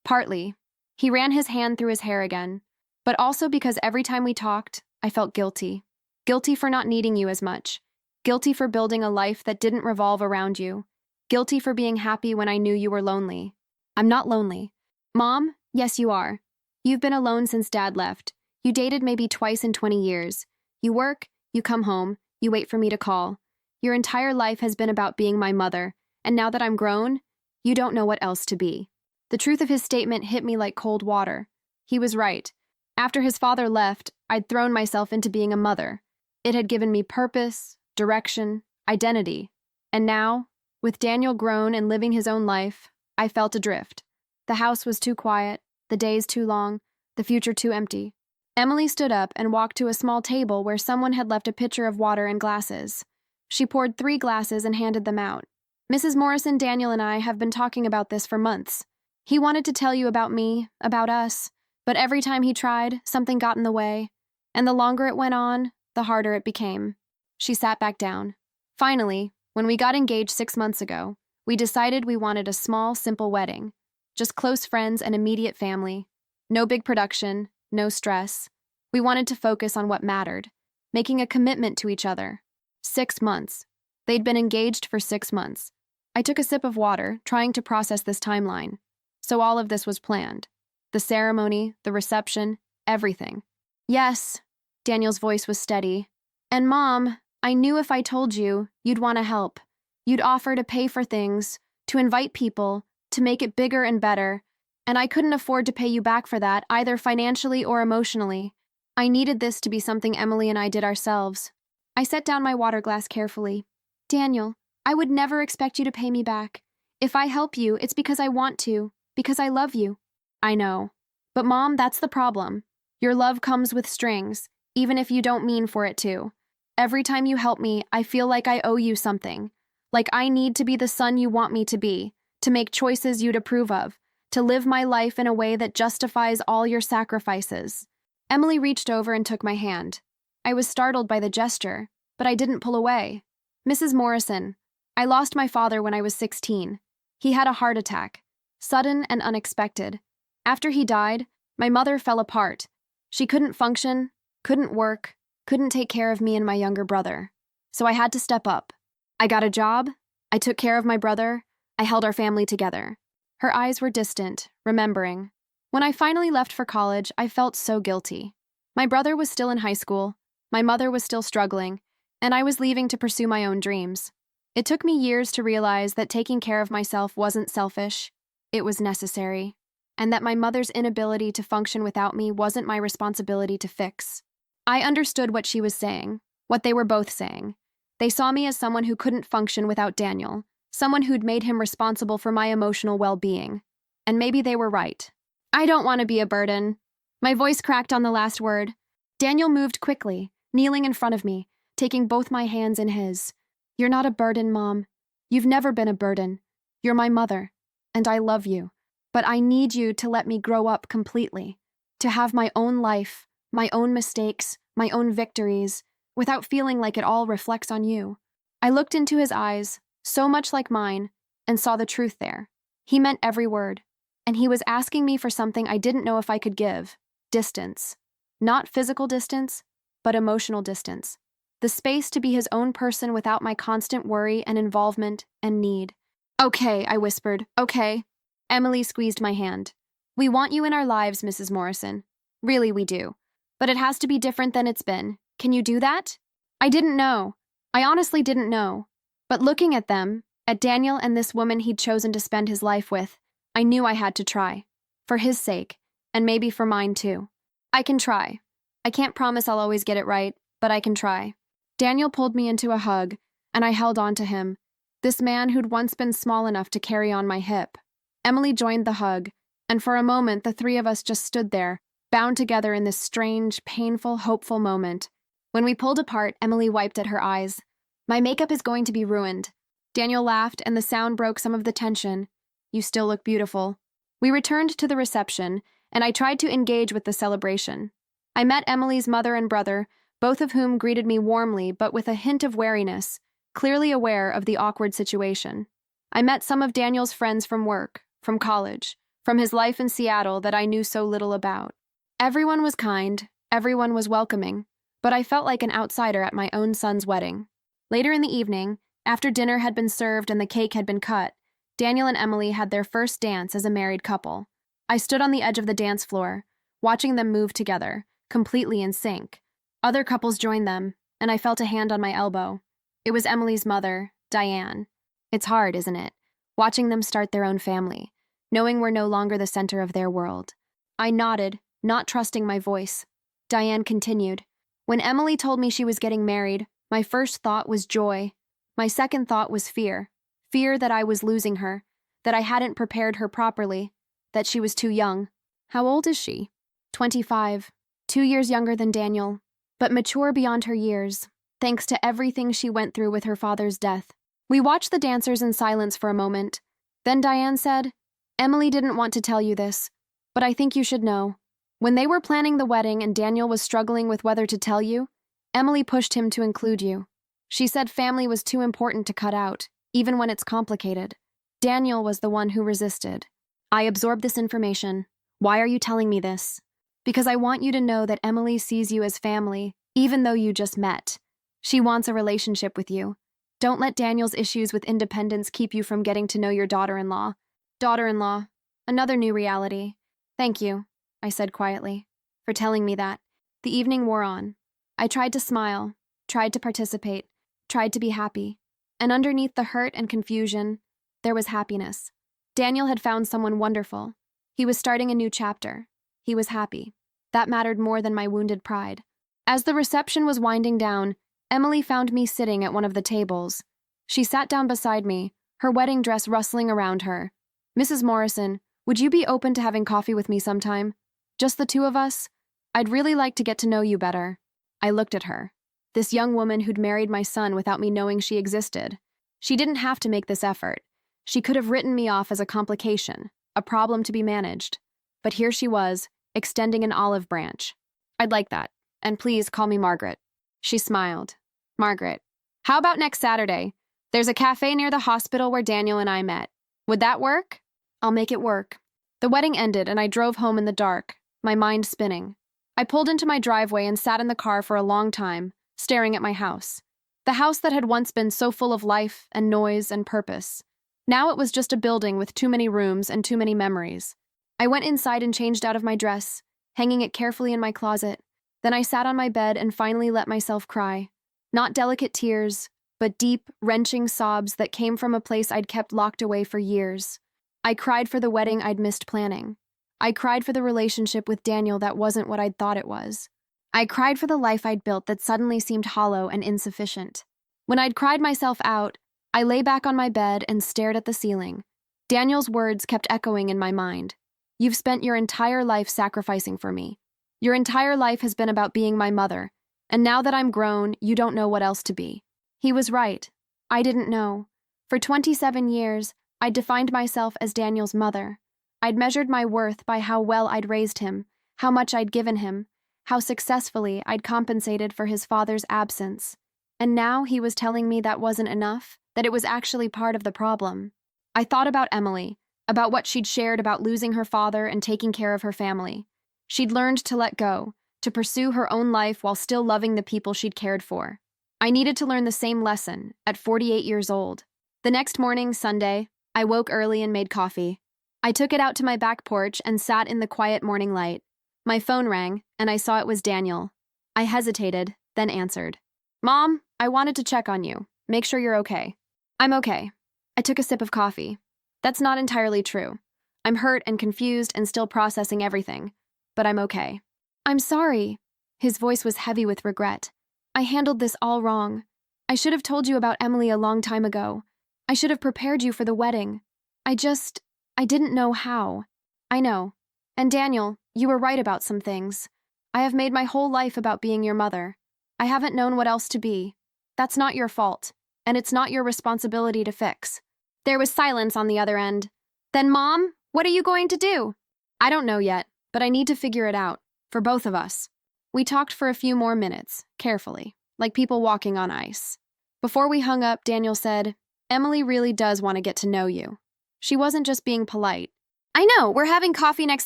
Partly. He ran his hand through his hair again. But also because every time we talked, I felt guilty. Guilty for not needing you as much. Guilty for building a life that didn't revolve around you. Guilty for being happy when I knew you were lonely. I'm not lonely. Mom, yes, you are. You've been alone since Dad left. You dated maybe twice in 20 years. You work, you come home, you wait for me to call. Your entire life has been about being my mother, and now that I'm grown, you don't know what else to be. The truth of his statement hit me like cold water. He was right. After his father left, I'd thrown myself into being a mother. It had given me purpose, direction, identity. And now, with Daniel grown and living his own life, I felt adrift. The house was too quiet, the days too long, the future too empty. Emily stood up and walked to a small table where someone had left a pitcher of water and glasses. She poured 3 glasses and handed them out. Mrs. Morrison, Daniel and I have been talking about this for months. He wanted to tell you about me, about us, but every time he tried, something got in the way. And the longer it went on, the harder it became. She sat back down. Finally, when we got engaged 6 months ago, we decided we wanted a small, simple wedding. Just close friends and immediate family. No big production, no stress. We wanted to focus on what mattered, making a commitment to each other. 6 months. They'd been engaged for 6 months. I took a sip of water, trying to process this timeline. So all of this was planned. The ceremony, the reception, everything. Yes, Daniel's voice was steady. And Mom, I knew if I told you, you'd want to help. You'd offer to pay for things, to invite people, to make it bigger and better. And I couldn't afford to pay you back for that, either financially or emotionally. I needed this to be something Emily and I did ourselves. I set down my water glass carefully. Daniel, I would never expect you to pay me back. If I help you, it's because I want to, because I love you. I know. But Mom, that's the problem. Your love comes with strings, even if you don't mean for it to. Every time you help me, I feel like I owe you something. Like I need to be the son you want me to be, to make choices you'd approve of, to live my life in a way that justifies all your sacrifices. Emily reached over and took my hand. I was startled by the gesture, but I didn't pull away. Mrs. Morrison, I lost my father when I was 16. He had a heart attack, sudden and unexpected. After he died, my mother fell apart. She couldn't function, couldn't work, couldn't take care of me and my younger brother. So I had to step up. I got a job, I took care of my brother, I held our family together. Her eyes were distant, remembering. When I finally left for college, I felt so guilty. My brother was still in high school, my mother was still struggling, and I was leaving to pursue my own dreams. It took me years to realize that taking care of myself wasn't selfish, it was necessary, and that my mother's inability to function without me wasn't my responsibility to fix. I understood what she was saying, what they were both saying. They saw me as someone who couldn't function without Daniel, someone who'd made him responsible for my emotional well-being. And maybe they were right. I don't want to be a burden. My voice cracked on the last word. Daniel moved quickly, kneeling in front of me, taking both my hands in his. You're not a burden, Mom. You've never been a burden. You're my mother, and I love you. But I need you to let me grow up completely, to have my own life, my own mistakes, my own victories, without feeling like it all reflects on you. I looked into his eyes, so much like mine, and saw the truth there. He meant every word, and he was asking me for something I didn't know if I could give. Distance. Not physical distance, but emotional distance. The space to be his own person without my constant worry and involvement and need. Okay, I whispered. Okay. Emily squeezed my hand. We want you in our lives, Mrs. Morrison. Really, we do. But it has to be different than it's been. Can you do that? I didn't know. I honestly didn't know. But looking at them, at Daniel and this woman he'd chosen to spend his life with, I knew I had to try. For his sake, and maybe for mine too. I can try. I can't promise I'll always get it right, but I can try. Daniel pulled me into a hug, and I held on to him, this man who'd once been small enough to carry on my hip. Emily joined the hug, and for a moment the three of us just stood there, bound together in this strange, painful, hopeful moment. When we pulled apart, Emily wiped at her eyes. My makeup is going to be ruined. Daniel laughed, and the sound broke some of the tension. You still look beautiful. We returned to the reception, and I tried to engage with the celebration. I met Emily's mother and brother, both of whom greeted me warmly but with a hint of wariness, clearly aware of the awkward situation. I met some of Daniel's friends from work, from college, from his life in Seattle that I knew so little about. Everyone was kind, everyone was welcoming, but I felt like an outsider at my own son's wedding. Later in the evening, after dinner had been served and the cake had been cut, Daniel and Emily had their first dance as a married couple. I stood on the edge of the dance floor, watching them move together, completely in sync. Other couples joined them, and I felt a hand on my elbow. It was Emily's mother, Diane. It's hard, isn't it? Watching them start their own family, knowing we're no longer the center of their world. I nodded, not trusting my voice. Diane continued. When Emily told me she was getting married, my first thought was joy. My second thought was fear. Fear that I was losing her, that I hadn't prepared her properly, that she was too young. How old is she? 25. 2 years younger than Daniel, but mature beyond her years, thanks to everything she went through with her father's death. We watched the dancers in silence for a moment. Then Diane said, Emily didn't want to tell you this, but I think you should know. When they were planning the wedding and Daniel was struggling with whether to tell you, Emily pushed him to include you. She said family was too important to cut out, even when it's complicated. Daniel was the one who resisted. I absorbed this information. Why are you telling me this? Because I want you to know that Emily sees you as family, even though you just met. She wants a relationship with you. Don't let Daniel's issues with independence keep you from getting to know your daughter-in-law. Daughter-in-law, another new reality. Thank you, I said quietly, for telling me that. The evening wore on. I tried to smile, tried to participate, tried to be happy. And underneath the hurt and confusion, there was happiness. Daniel had found someone wonderful. He was starting a new chapter. He was happy. That mattered more than my wounded pride. As the reception was winding down, Emily found me sitting at one of the tables. She sat down beside me, her wedding dress rustling around her. Mrs. Morrison, would you be open to having coffee with me sometime? Just the two of us? I'd really like to get to know you better. I looked at her. This young woman who'd married my son without me knowing she existed. She didn't have to make this effort. She could have written me off as a complication, a problem to be managed. But here she was, extending an olive branch. I'd like that. And please call me Margaret. She smiled. Margaret. How about next Saturday? There's a cafe near the hospital where Daniel and I met. Would that work? I'll make it work. The wedding ended and I drove home in the dark, my mind spinning. I pulled into my driveway and sat in the car for a long time, staring at my house. The house that had once been so full of life and noise and purpose. Now it was just a building with too many rooms and too many memories. I went inside and changed out of my dress, hanging it carefully in my closet. Then I sat on my bed and finally let myself cry. Not delicate tears, but deep, wrenching sobs that came from a place I'd kept locked away for years. I cried for the wedding I'd missed planning. I cried for the relationship with Daniel that wasn't what I'd thought it was. I cried for the life I'd built that suddenly seemed hollow and insufficient. When I'd cried myself out, I lay back on my bed and stared at the ceiling. Daniel's words kept echoing in my mind. You've spent your entire life sacrificing for me. Your entire life has been about being my mother, and now that I'm grown, you don't know what else to be. He was right. I didn't know. For 27 years, I'd defined myself as Daniel's mother. I'd measured my worth by how well I'd raised him, how much I'd given him, how successfully I'd compensated for his father's absence. And now he was telling me that wasn't enough, that it was actually part of the problem. I thought about Emily, about what she'd shared about losing her father and taking care of her family. She'd learned to let go, to pursue her own life while still loving the people she'd cared for. I needed to learn the same lesson at 48 years old. The next morning, Sunday, I woke early and made coffee. I took it out to my back porch and sat in the quiet morning light. My phone rang, and I saw it was Daniel. I hesitated, then answered. Mom, I wanted to check on you. Make sure you're okay. I'm okay. I took a sip of coffee. That's not entirely true. I'm hurt and confused and still processing everything. But I'm okay. I'm sorry. His voice was heavy with regret. I handled this all wrong. I should have told you about Emily a long time ago. I should have prepared you for the wedding. I didn't know how. I know. And Daniel, you were right about some things. I have made my whole life about being your mother. I haven't known what else to be. That's not your fault, and it's not your responsibility to fix. There was silence on the other end. Then, Mom, what are you going to do? I don't know yet, but I need to figure it out, for both of us. We talked for a few more minutes, carefully, like people walking on ice. Before we hung up, Daniel said, Emily really does want to get to know you. She wasn't just being polite. I know, we're having coffee next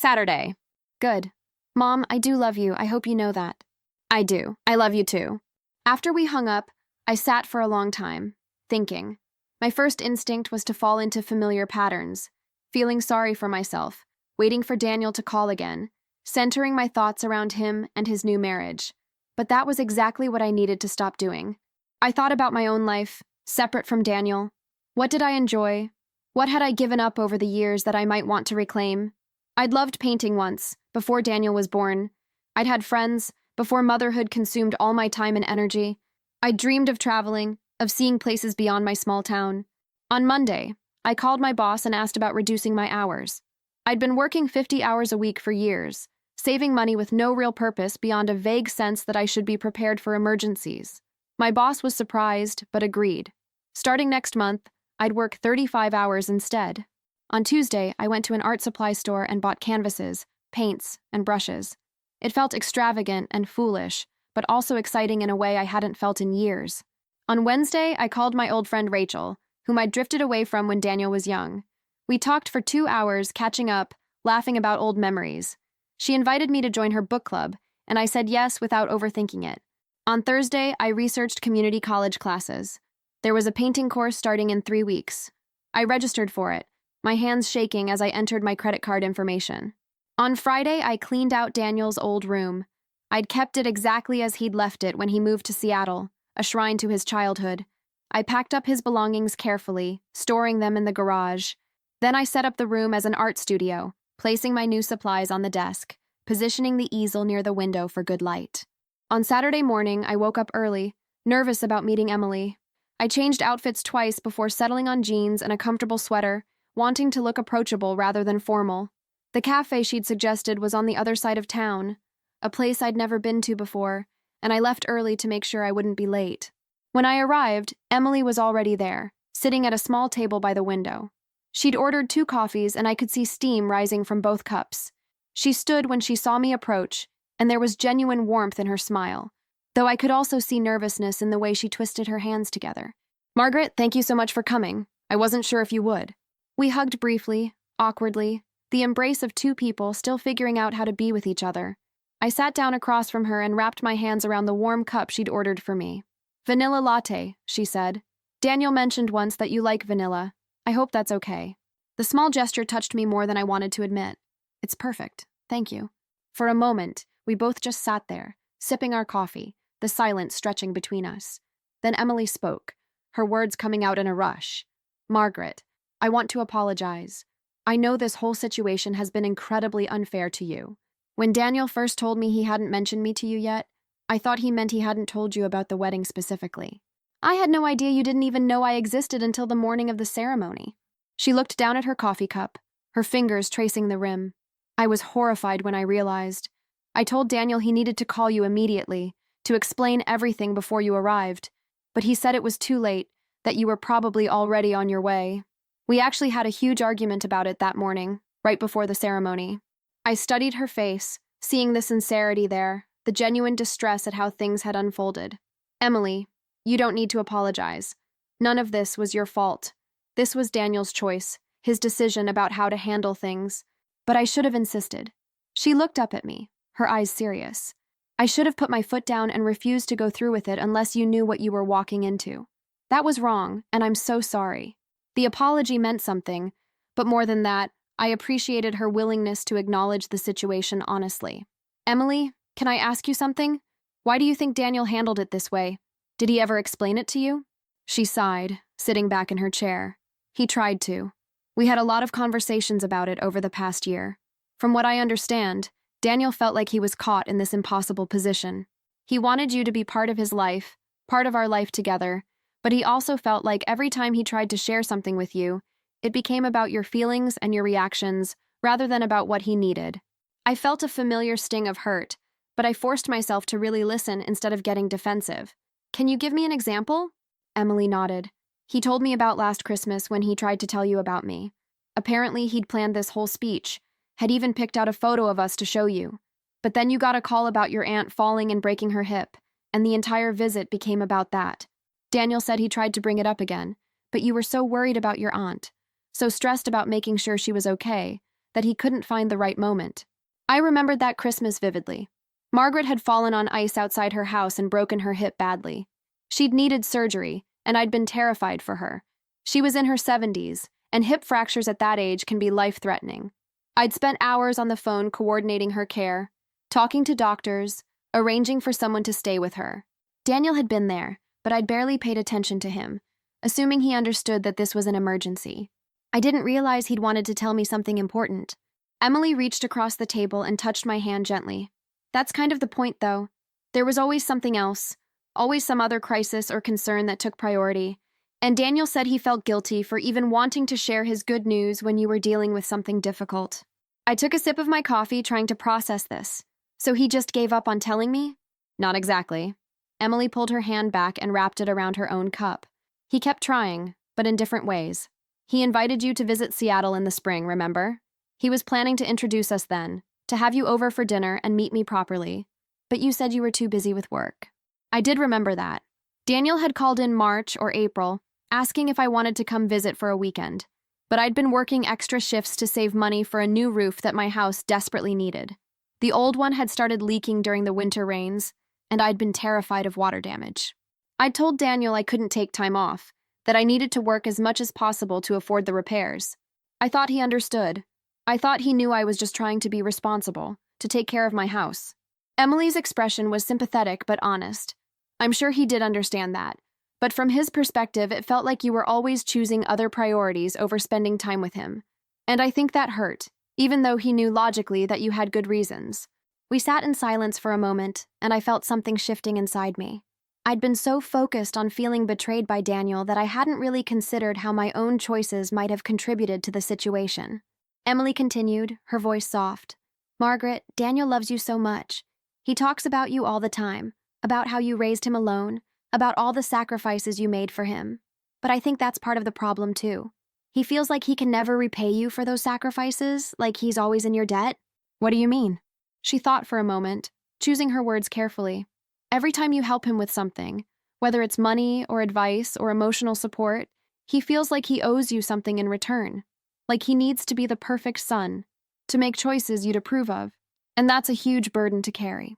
Saturday. Good. Mom, I do love you. I hope you know that. I do. I love you too. After we hung up, I sat for a long time, thinking. My first instinct was to fall into familiar patterns, feeling sorry for myself, waiting for Daniel to call again, centering my thoughts around him and his new marriage. But that was exactly what I needed to stop doing. I thought about my own life, separate from Daniel. What did I enjoy? What had I given up over the years that I might want to reclaim? I'd loved painting once, before Daniel was born. I'd had friends, before motherhood consumed all my time and energy. I'd dreamed of traveling, of seeing places beyond my small town. On Monday, I called my boss and asked about reducing my hours. I'd been working 50 hours a week for years, saving money with no real purpose beyond a vague sense that I should be prepared for emergencies. My boss was surprised, but agreed. Starting next month, I'd work 35 hours instead. On Tuesday, I went to an art supply store and bought canvases, paints, and brushes. It felt extravagant and foolish, but also exciting in a way I hadn't felt in years. On Wednesday, I called my old friend Rachel, whom I'd drifted away from when Daniel was young. We talked for 2 hours, catching up, laughing about old memories. She invited me to join her book club, and I said yes without overthinking it. On Thursday, I researched community college classes. There was a painting course starting in 3 weeks. I registered for it, my hands shaking as I entered my credit card information. On Friday, I cleaned out Daniel's old room. I'd kept it exactly as he'd left it when he moved to Seattle, a shrine to his childhood. I packed up his belongings carefully, storing them in the garage. Then I set up the room as an art studio, placing my new supplies on the desk, positioning the easel near the window for good light. On Saturday morning, I woke up early, nervous about meeting Emily. I changed outfits twice before settling on jeans and a comfortable sweater, wanting to look approachable rather than formal. The cafe she'd suggested was on the other side of town, a place I'd never been to before, and I left early to make sure I wouldn't be late. When I arrived, Emily was already there, sitting at a small table by the window. She'd ordered 2 coffees, and I could see steam rising from both cups. She stood when she saw me approach, and there was genuine warmth in her smile, though I could also see nervousness in the way she twisted her hands together. "Margaret, thank you so much for coming. I wasn't sure if you would." We hugged briefly, awkwardly, the embrace of 2 people still figuring out how to be with each other. I sat down across from her and wrapped my hands around the warm cup she'd ordered for me. "Vanilla latte," she said. "Daniel mentioned once that you like vanilla. I hope that's okay." The small gesture touched me more than I wanted to admit. "It's perfect. Thank you." For a moment, we both just sat there, sipping our coffee, the silence stretching between us. Then Emily spoke, her words coming out in a rush. "Margaret, I want to apologize. I know this whole situation has been incredibly unfair to you. When Daniel first told me he hadn't mentioned me to you yet, I thought he meant he hadn't told you about the wedding specifically. I had no idea you didn't even know I existed until the morning of the ceremony." She looked down at her coffee cup, her fingers tracing the rim. I was horrified when I realized. I told Daniel he needed to call you immediately, to explain everything before you arrived, but he said it was too late, that you were probably already on your way. We actually had a huge argument about it that morning, right before the ceremony. I studied her face, seeing the sincerity there, the genuine distress at how things had unfolded. "Emily, you don't need to apologize. None of this was your fault. This was Daniel's choice, his decision about how to handle things. But I should have insisted." She looked up at me, her eyes serious. "I should have put my foot down and refused to go through with it unless you knew what you were walking into. That was wrong, and I'm so sorry." The apology meant something, but more than that, I appreciated her willingness to acknowledge the situation honestly. "Emily, can I ask you something? Why do you think Daniel handled it this way? Did he ever explain it to you?" She sighed, sitting back in her chair. "He tried to. We had a lot of conversations about it over the past year. From what I understand, Daniel felt like he was caught in this impossible position. He wanted you to be part of his life, part of our life together, but he also felt like every time he tried to share something with you, it became about your feelings and your reactions rather than about what he needed. I felt a familiar sting of hurt, but I forced myself to really listen instead of getting defensive. Can you give me an example?" Emily nodded. "He told me about last Christmas when he tried to tell you about me. Apparently, he'd planned this whole speech, had even picked out a photo of us to show you. But then you got a call about your aunt falling and breaking her hip, and the entire visit became about that. Daniel said he tried to bring it up again, but you were so worried about your aunt, so stressed about making sure she was okay, that he couldn't find the right moment. I remembered that Christmas vividly. Margaret had fallen on ice outside her house and broken her hip badly. She'd needed surgery, and I'd been terrified for her. She was in her 70s, and hip fractures at that age can be life-threatening. I'd spent hours on the phone coordinating her care, talking to doctors, arranging for someone to stay with her. Daniel had been there, but I'd barely paid attention to him, assuming he understood that this was an emergency. I didn't realize he'd wanted to tell me something important. Emily reached across the table and touched my hand gently. That's kind of the point, though. There was always something else, always some other crisis or concern that took priority. And Daniel said he felt guilty for even wanting to share his good news when you were dealing with something difficult. I took a sip of my coffee, trying to process this. So he just gave up on telling me? Not exactly. Emily pulled her hand back and wrapped it around her own cup. He kept trying, but in different ways. He invited you to visit Seattle in the spring, remember? He was planning to introduce us then, to have you over for dinner and meet me properly. But you said you were too busy with work. I did remember that. Daniel had called in March or April, asking if I wanted to come visit for a weekend. But I'd been working extra shifts to save money for a new roof that my house desperately needed. The old one had started leaking during the winter rains, and I'd been terrified of water damage. I'd told Daniel I couldn't take time off, that I needed to work as much as possible to afford the repairs. I thought he understood. I thought he knew I was just trying to be responsible, to take care of my house. Emily's expression was sympathetic but honest. I'm sure he did understand that, but from his perspective, it felt like you were always choosing other priorities over spending time with him. And I think that hurt, even though he knew logically that you had good reasons. We sat in silence for a moment, and I felt something shifting inside me. I'd been so focused on feeling betrayed by Daniel that I hadn't really considered how my own choices might have contributed to the situation. Emily continued, her voice soft. Margaret, Daniel loves you so much. He talks about you all the time, about how you raised him alone, about all the sacrifices you made for him. But I think that's part of the problem, too. He feels like he can never repay you for those sacrifices, like he's always in your debt. What do you mean? She thought for a moment, choosing her words carefully. Every time you help him with something, whether it's money or advice or emotional support, he feels like he owes you something in return, like he needs to be the perfect son, to make choices you'd approve of, and that's a huge burden to carry.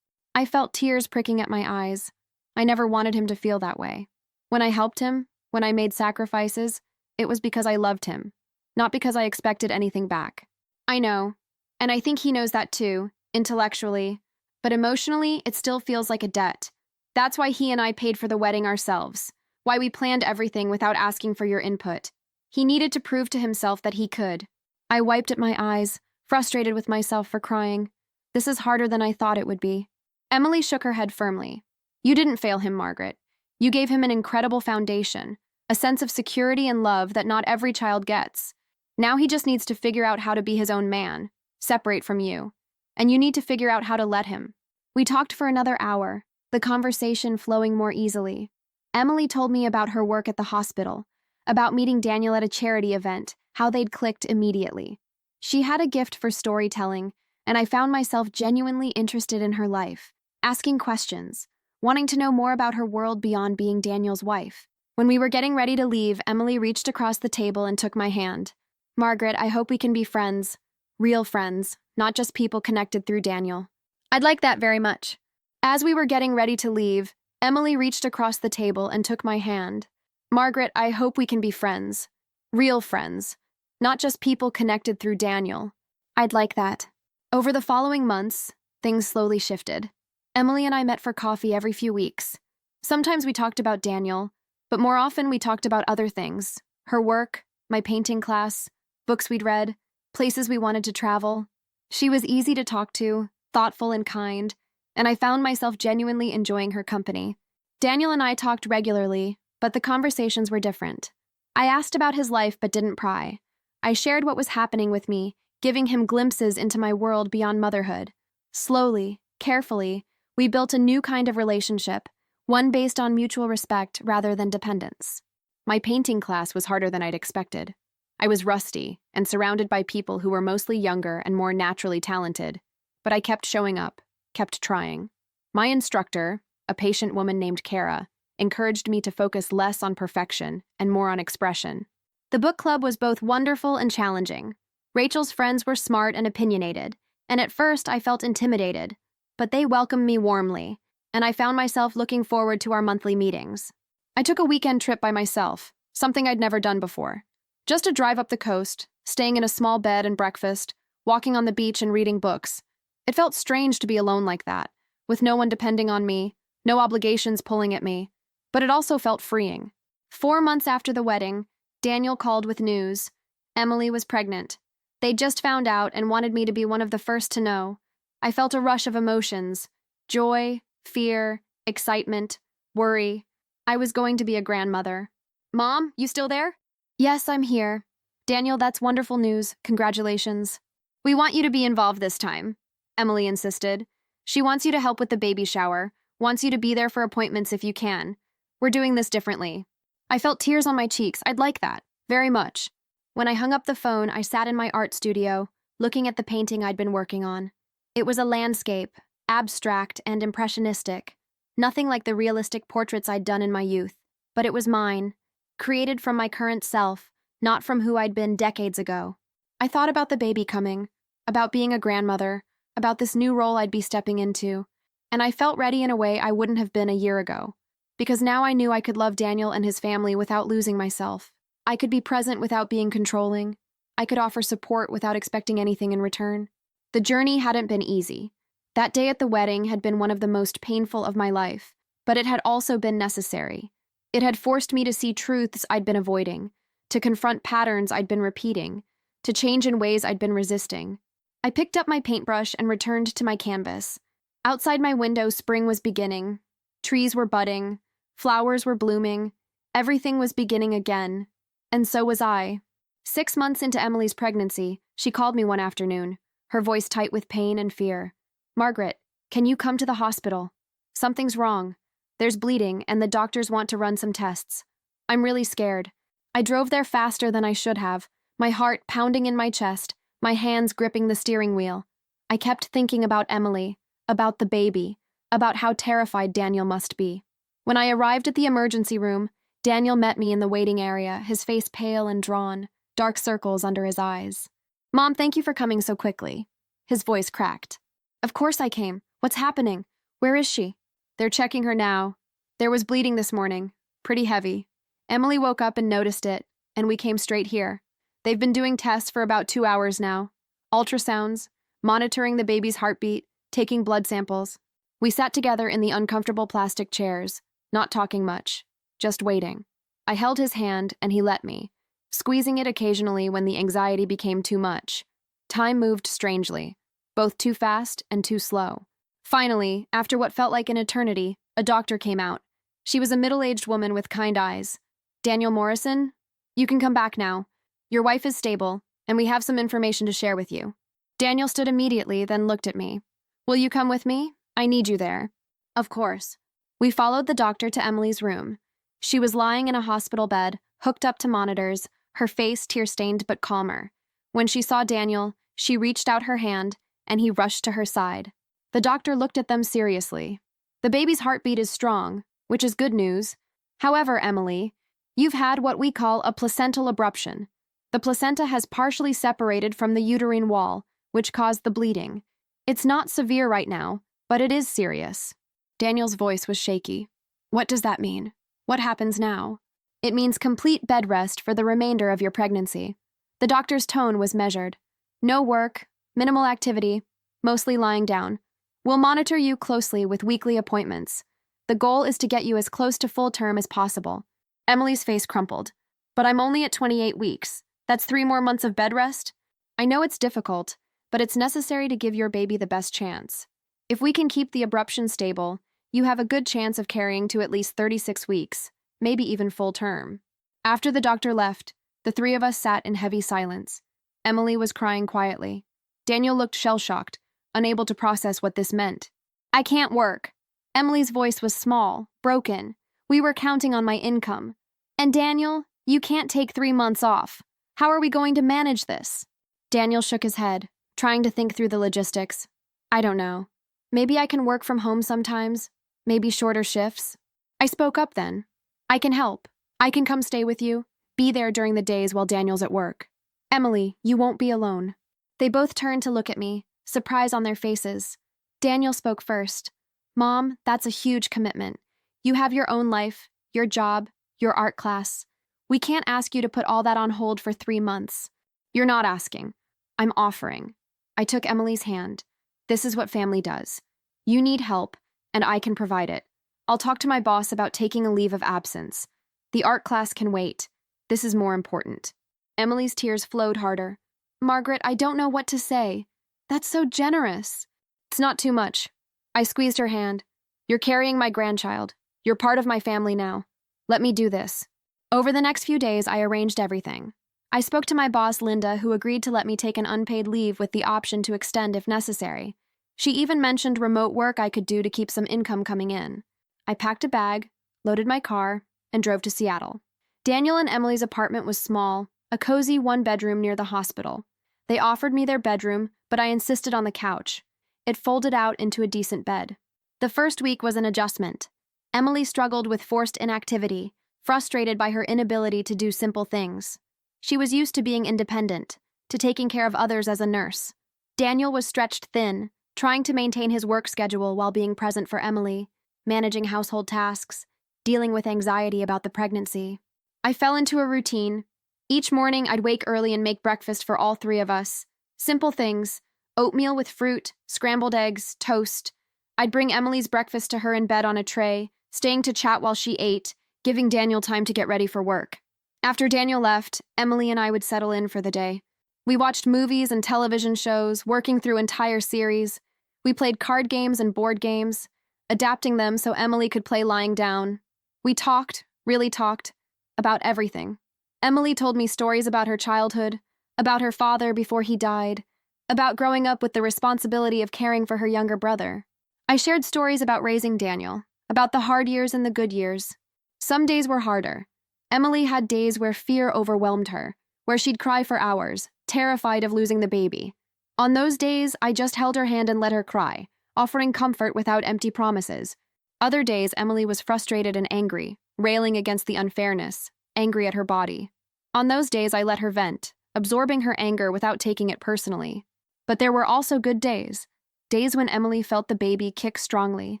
I felt tears pricking at my eyes. I never wanted him to feel that way. When I helped him, when I made sacrifices, it was because I loved him, not because I expected anything back. I know, and I think he knows that too, intellectually, but emotionally, it still feels like a debt. That's why he and I paid for the wedding ourselves, why we planned everything without asking for your input. He needed to prove to himself that he could. I wiped at my eyes, frustrated with myself for crying. This is harder than I thought it would be. Emily shook her head firmly. You didn't fail him, Margaret. You gave him an incredible foundation, a sense of security and love that not every child gets. Now he just needs to figure out how to be his own man, separate from you. And you need to figure out how to let him. We talked for another hour, the conversation flowing more easily. Emily told me about her work at the hospital, about meeting Daniel at a charity event, how they'd clicked immediately. She had a gift for storytelling, and I found myself genuinely interested in her life, asking questions, wanting to know more about her world beyond being Daniel's wife. When we were getting ready to leave, Emily reached across the table and took my hand. Margaret, I hope we can be friends. Real friends, not just people connected through Daniel. I'd like that very much. As we were getting ready to leave, Emily reached across the table and took my hand. Margaret, I hope we can be friends. Real friends, not just people connected through Daniel. I'd like that. Over the following months, things slowly shifted. Emily and I met for coffee every few weeks. Sometimes we talked about Daniel, but more often we talked about other things. Her work, my painting class, books we'd read, places we wanted to travel. She was easy to talk to, thoughtful and kind, and I found myself genuinely enjoying her company. Daniel and I talked regularly, but the conversations were different. I asked about his life but didn't pry. I shared what was happening with me, giving him glimpses into my world beyond motherhood. Slowly, carefully, we built a new kind of relationship, one based on mutual respect rather than dependence. My painting class was harder than I'd expected. I was rusty and surrounded by people who were mostly younger and more naturally talented, but I kept showing up, kept trying. My instructor, a patient woman named Kara, encouraged me to focus less on perfection and more on expression. The book club was both wonderful and challenging. Rachel's friends were smart and opinionated, and at first I felt intimidated. but they welcomed me warmly, and I found myself looking forward to our monthly meetings. I took a weekend trip by myself, something I'd never done before. Just a drive up the coast, staying in a small bed and breakfast, walking on the beach and reading books. It felt strange to be alone like that, with no one depending on me, no obligations pulling at me, but it also felt freeing. 4 months after the wedding, Daniel called with news. Emily was pregnant. They'd just found out and wanted me to be one of the first to know. I felt a rush of emotions: joy, fear, excitement, worry. I was going to be a grandmother. Mom, you still there? Yes, I'm here. Daniel, that's wonderful news. Congratulations. We want you to be involved this time, Emily insisted. She wants you to help with the baby shower, wants you to be there for appointments if you can. We're doing this differently. I felt tears on my cheeks. I'd like that. Very much. When I hung up the phone, I sat in my art studio, looking at the painting I'd been working on. It was a landscape, abstract and impressionistic. Nothing like the realistic portraits I'd done in my youth, but it was mine, created from my current self, not from who I'd been decades ago. I thought about the baby coming, about being a grandmother, about this new role I'd be stepping into, and I felt ready in a way I wouldn't have been a year ago, because now I knew I could love Daniel and his family without losing myself. I could be present without being controlling. I could offer support without expecting anything in return. The journey hadn't been easy. That day at the wedding had been one of the most painful of my life, but it had also been necessary. It had forced me to see truths I'd been avoiding, to confront patterns I'd been repeating, to change in ways I'd been resisting. I picked up my paintbrush and returned to my canvas. Outside my window, spring was beginning. Trees were budding. Flowers were blooming. Everything was beginning again. And so was I. 6 months into Emily's pregnancy, she called me one afternoon, her voice tight with pain and fear. Margaret, can you come to the hospital? Something's wrong. There's bleeding, and the doctors want to run some tests. I'm really scared. I drove there faster than I should have, my heart pounding in my chest, my hands gripping the steering wheel. I kept thinking about Emily, about the baby, about how terrified Daniel must be. When I arrived at the emergency room, Daniel met me in the waiting area, his face pale and drawn, dark circles under his eyes. Mom, thank you for coming so quickly. His voice cracked. Of course I came. What's happening? Where is she? They're checking her now. There was bleeding this morning. Pretty heavy. Emily woke up and noticed it, and we came straight here. They've been doing tests for about 2 hours now. Ultrasounds, monitoring the baby's heartbeat, taking blood samples. We sat together in the uncomfortable plastic chairs, not talking much, just waiting. I held his hand, and he let me, squeezing it occasionally when the anxiety became too much. Time moved strangely, both too fast and too slow. Finally, after what felt like an eternity, a doctor came out. She was a middle-aged woman with kind eyes. Daniel Morrison, you can come back now. Your wife is stable, and we have some information to share with you. Daniel stood immediately, then looked at me. Will you come with me? I need you there. Of course. We followed the doctor to Emily's room. She was lying in a hospital bed, hooked up to monitors, her face tear-stained but calmer. When she saw Daniel, she reached out her hand, and he rushed to her side. The doctor looked at them seriously. The baby's heartbeat is strong, which is good news. However, Emily, you've had what we call a placental abruption. The placenta has partially separated from the uterine wall, which caused the bleeding. It's not severe right now, but it is serious. Daniel's voice was shaky. What does that mean? What happens now? It means complete bed rest for the remainder of your pregnancy. The doctor's tone was measured. No work, minimal activity, mostly lying down. We'll monitor you closely with weekly appointments. The goal is to get you as close to full term as possible. Emily's face crumpled. But I'm only at 28 weeks. That's 3 more months of bed rest. I know it's difficult, but it's necessary to give your baby the best chance. If we can keep the abruption stable, you have a good chance of carrying to at least 36 weeks, maybe even full term. After the doctor left, the 3 of us sat in heavy silence. Emily was crying quietly. Daniel looked shell-shocked, unable to process what this meant. I can't work. Emily's voice was small, broken. We were counting on my income. And Daniel, you can't take 3 months off. How are we going to manage this? Daniel shook his head, trying to think through the logistics. I don't know. Maybe I can work from home sometimes. Maybe shorter shifts. I spoke up then. I can help. I can come stay with you, be there during the days while Daniel's at work. Emily, you won't be alone. They both turned to look at me, surprise on their faces. Daniel spoke first. Mom, that's a huge commitment. You have your own life, your job, your art class. We can't ask you to put all that on hold for 3 months. You're not asking. I'm offering. I took Emily's hand. This is what family does. You need help, and I can provide it. I'll talk to my boss about taking a leave of absence. The art class can wait. This is more important. Emily's tears flowed harder. Margaret, I don't know what to say. That's so generous. It's not too much. I squeezed her hand. You're carrying my grandchild. You're part of my family now. Let me do this. Over the next few days, I arranged everything. I spoke to my boss, Linda, who agreed to let me take an unpaid leave with the option to extend if necessary. She even mentioned remote work I could do to keep some income coming in. I packed a bag, loaded my car, and drove to Seattle. Daniel and Emily's apartment was small, a cozy one-bedroom near the hospital. They offered me their bedroom, but I insisted on the couch. It folded out into a decent bed. The first week was an adjustment. Emily struggled with forced inactivity, frustrated by her inability to do simple things. She was used to being independent, to taking care of others as a nurse. Daniel was stretched thin, trying to maintain his work schedule while being present for Emily, managing household tasks, dealing with anxiety about the pregnancy. I fell into a routine. Each morning, I'd wake early and make breakfast for all three of us. Simple things: oatmeal with fruit, scrambled eggs, toast. I'd bring Emily's breakfast to her in bed on a tray, staying to chat while she ate, giving Daniel time to get ready for work. After Daniel left, Emily and I would settle in for the day. We watched movies and television shows, working through entire series. We played card games and board games, adapting them so Emily could play lying down. We talked, really talked, about everything. Emily told me stories about her childhood, about her father before he died, about growing up with the responsibility of caring for her younger brother. I shared stories about raising Daniel, about the hard years and the good years. Some days were harder. Emily had days where fear overwhelmed her, where she'd cry for hours, terrified of losing the baby. On those days, I just held her hand and let her cry, offering comfort without empty promises. Other days, Emily was frustrated and angry, railing against the unfairness, angry at her body. On those days, I let her vent, absorbing her anger without taking it personally. But there were also good days, days when Emily felt the baby kick strongly,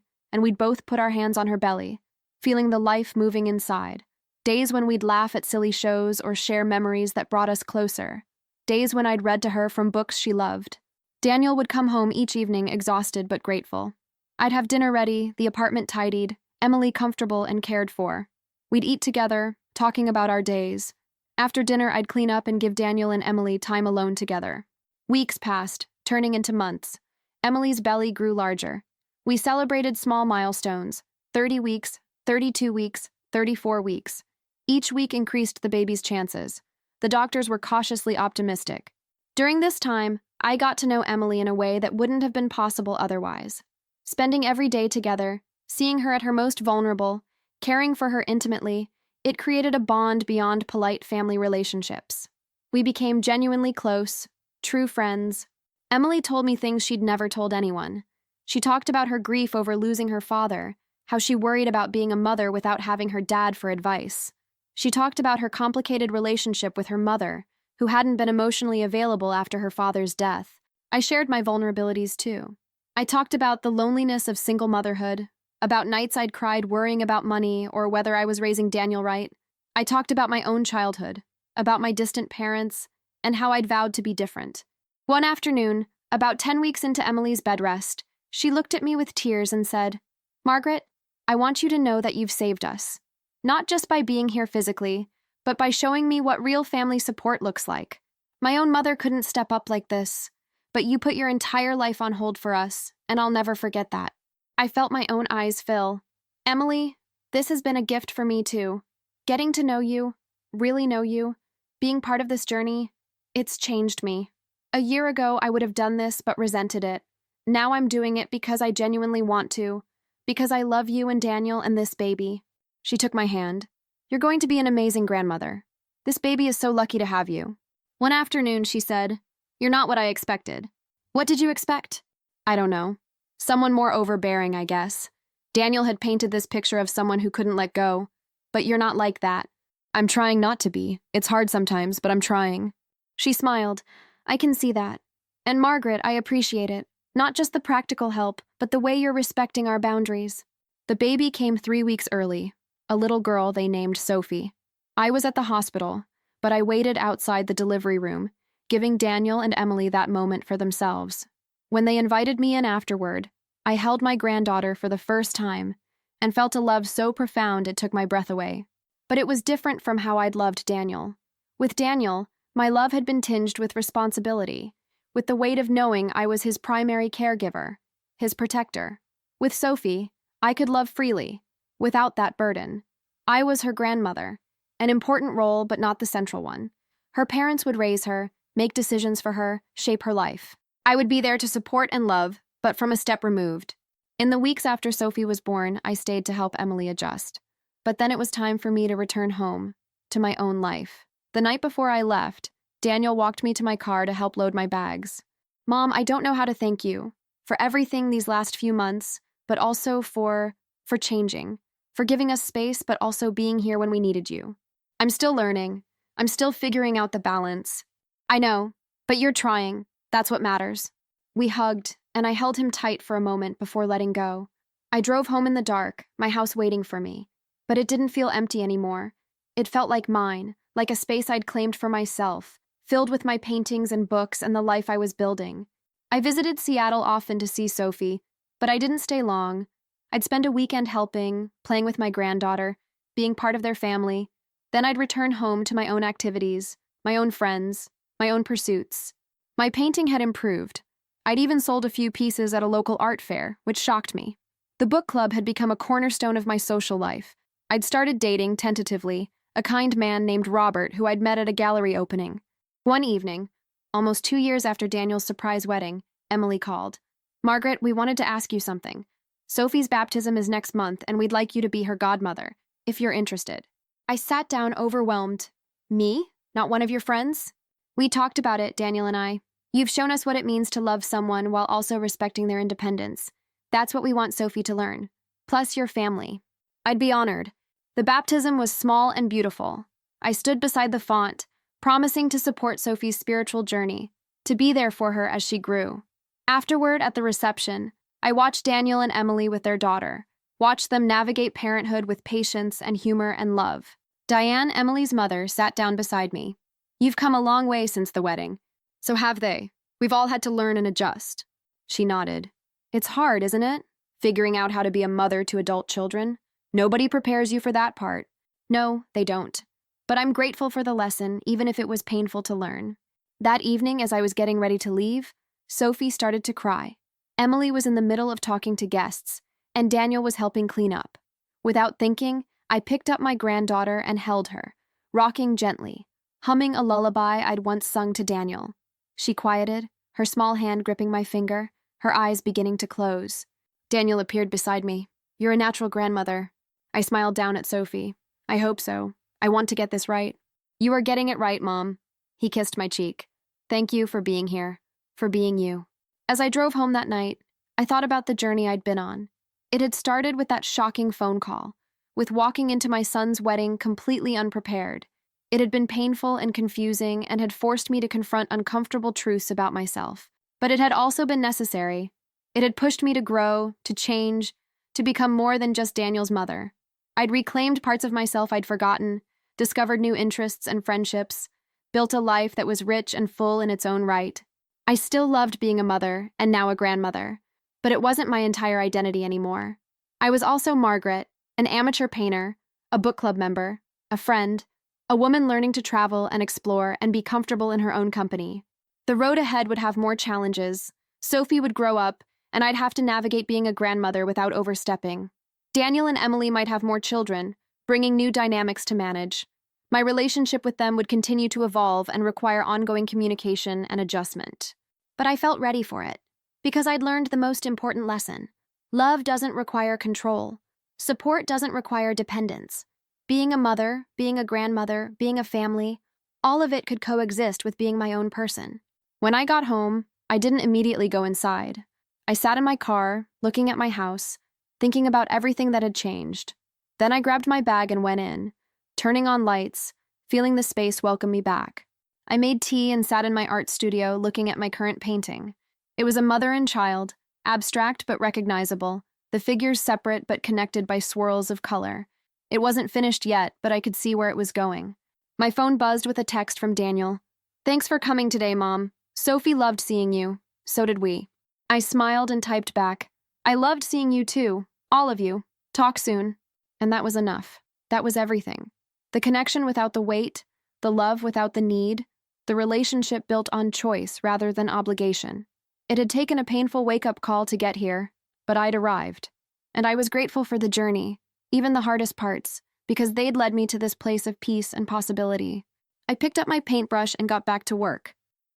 and we'd both put our hands on her belly, feeling the life moving inside. Days when we'd laugh at silly shows or share memories that brought us closer. Days when I'd read to her from books she loved. Daniel would come home each evening exhausted but grateful. I'd have dinner ready, the apartment tidied, Emily comfortable and cared for. We'd eat together, talking about our days. After dinner, I'd clean up and give Daniel and Emily time alone together. Weeks passed, turning into months. Emily's belly grew larger. We celebrated small milestones: 30 weeks, 32 weeks, 34 weeks. Each week increased the baby's chances. The doctors were cautiously optimistic. During this time, I got to know Emily in a way that wouldn't have been possible otherwise. Spending every day together, seeing her at her most vulnerable, caring for her intimately, it created a bond beyond polite family relationships. We became genuinely close, true friends. Emily told me things she'd never told anyone. She talked about her grief over losing her father, how she worried about being a mother without having her dad for advice. She talked about her complicated relationship with her mother, who hadn't been emotionally available after her father's death. I shared my vulnerabilities too. I talked about the loneliness of single motherhood, about nights I'd cried worrying about money or whether I was raising Daniel right. I talked about my own childhood, about my distant parents, and how I'd vowed to be different. One afternoon, about 10 weeks into Emily's bed rest, she looked at me with tears and said, "Margaret, I want you to know that you've saved us. Not just by being here physically, but by showing me what real family support looks like. My own mother couldn't step up like this, but you put your entire life on hold for us, and I'll never forget that." I felt my own eyes fill. Emily, this has been a gift for me too. Getting to know you, really know you, being part of this journey, it's changed me. A year ago, I would have done this but resented it. Now I'm doing it because I genuinely want to, because I love you and Daniel and this baby. She took my hand. "You're going to be an amazing grandmother. This baby is so lucky to have you." One afternoon, she said, "You're not what I expected." "What did you expect?" "I don't know. Someone more overbearing, I guess. Daniel had painted this picture of someone who couldn't let go. But you're not like that." "I'm trying not to be. It's hard sometimes, but I'm trying." She smiled. "I can see that. And Margaret, I appreciate it. Not just the practical help, but the way you're respecting our boundaries. The baby came 3 weeks early, a little girl they named Sophie. I was at the hospital, but I waited outside the delivery room, giving Daniel and Emily that moment for themselves. When they invited me in afterward, I held my granddaughter for the first time and felt a love so profound it took my breath away. But it was different from how I'd loved Daniel. With Daniel, my love had been tinged with responsibility, with the weight of knowing I was his primary caregiver, his protector. With Sophie, I could love freely, without that burden. I was her grandmother, an important role but not the central one. Her parents would raise her, make decisions for her, shape her life. I would be there to support and love, but from a step removed. In the weeks after Sophie was born, I stayed to help Emily adjust. But then it was time for me to return home, to my own life. The night before I left, Daniel walked me to my car to help load my bags. Mom, I don't know how to thank you for everything these last few months, but also for changing, for giving us space, but also being here when we needed you. I'm still learning. I'm still figuring out the balance. I know, but you're trying. That's what matters. We hugged, and I held him tight for a moment before letting go. I drove home in the dark, my house waiting for me. But it didn't feel empty anymore. It felt like mine, like a space I'd claimed for myself, filled with my paintings and books and the life I was building. I visited Seattle often to see Sophie, but I didn't stay long. I'd spend a weekend helping, playing with my granddaughter, being part of their family. Then I'd return home to my own activities, my own friends, my own pursuits. My painting had improved. I'd even sold a few pieces at a local art fair, which shocked me. The book club had become a cornerstone of my social life. I'd started dating, tentatively, a kind man named Robert who I'd met at a gallery opening. One evening, almost 2 years after Daniel's surprise wedding, Emily called. Margaret, we wanted to ask you something. Sophie's baptism is next month, and we'd like you to be her godmother, if you're interested. I sat down overwhelmed. Me? Not one of your friends? We talked about it, Daniel and I. You've shown us what it means to love someone while also respecting their independence. That's what we want Sophie to learn. Plus your family. I'd be honored. The baptism was small and beautiful. I stood beside the font, promising to support Sophie's spiritual journey, to be there for her as she grew. Afterward, at the reception, I watched Daniel and Emily with their daughter, watched them navigate parenthood with patience and humor and love. Diane, Emily's mother, sat down beside me. You've come a long way since the wedding. So have they. We've all had to learn and adjust. She nodded. It's hard, isn't it? Figuring out how to be a mother to adult children. Nobody prepares you for that part. No, they don't. But I'm grateful for the lesson, even if it was painful to learn. That evening, as I was getting ready to leave, Sophie started to cry. Emily was in the middle of talking to guests, and Daniel was helping clean up. Without thinking, I picked up my granddaughter and held her, rocking gently, humming a lullaby I'd once sung to Daniel. She quieted, her small hand gripping my finger, her eyes beginning to close. Daniel appeared beside me. You're a natural grandmother. I smiled down at Sophie. I hope so. I want to get this right. You are getting it right, Mom. He kissed my cheek. Thank you for being here, for being you. As I drove home that night, I thought about the journey I'd been on. It had started with that shocking phone call, with walking into my son's wedding completely unprepared. It had been painful and confusing and had forced me to confront uncomfortable truths about myself. But it had also been necessary. It had pushed me to grow, to change, to become more than just Daniel's mother. I'd reclaimed parts of myself I'd forgotten, discovered new interests and friendships, built a life that was rich and full in its own right. I still loved being a mother and now a grandmother, but it wasn't my entire identity anymore. I was also Margaret, an amateur painter, a book club member, a friend, a woman learning to travel and explore and be comfortable in her own company. The road ahead would have more challenges. Sophie would grow up, and I'd have to navigate being a grandmother without overstepping. Daniel and Emily might have more children, bringing new dynamics to manage. My relationship with them would continue to evolve and require ongoing communication and adjustment. But I felt ready for it, because I'd learned the most important lesson. Love doesn't require control. Support doesn't require dependence. Being a mother, being a grandmother, being a family, all of it could coexist with being my own person. When I got home, I didn't immediately go inside. I sat in my car, looking at my house, thinking about everything that had changed. Then I grabbed my bag and went in, turning on lights, feeling the space welcome me back. I made tea and sat in my art studio looking at my current painting. It was a mother and child, abstract but recognizable, the figures separate but connected by swirls of color. It wasn't finished yet, but I could see where it was going. My phone buzzed with a text from Daniel. "Thanks for coming today, Mom. Sophie loved seeing you. So did we." I smiled and typed back, "I loved seeing you too. All of you. Talk soon." And that was enough. That was everything. The connection without the weight, the love without the need, the relationship built on choice rather than obligation. It had taken a painful wake-up call to get here, but I'd arrived. And I was grateful for the journey, even the hardest parts, because they'd led me to this place of peace and possibility. I picked up my paintbrush and got back to work.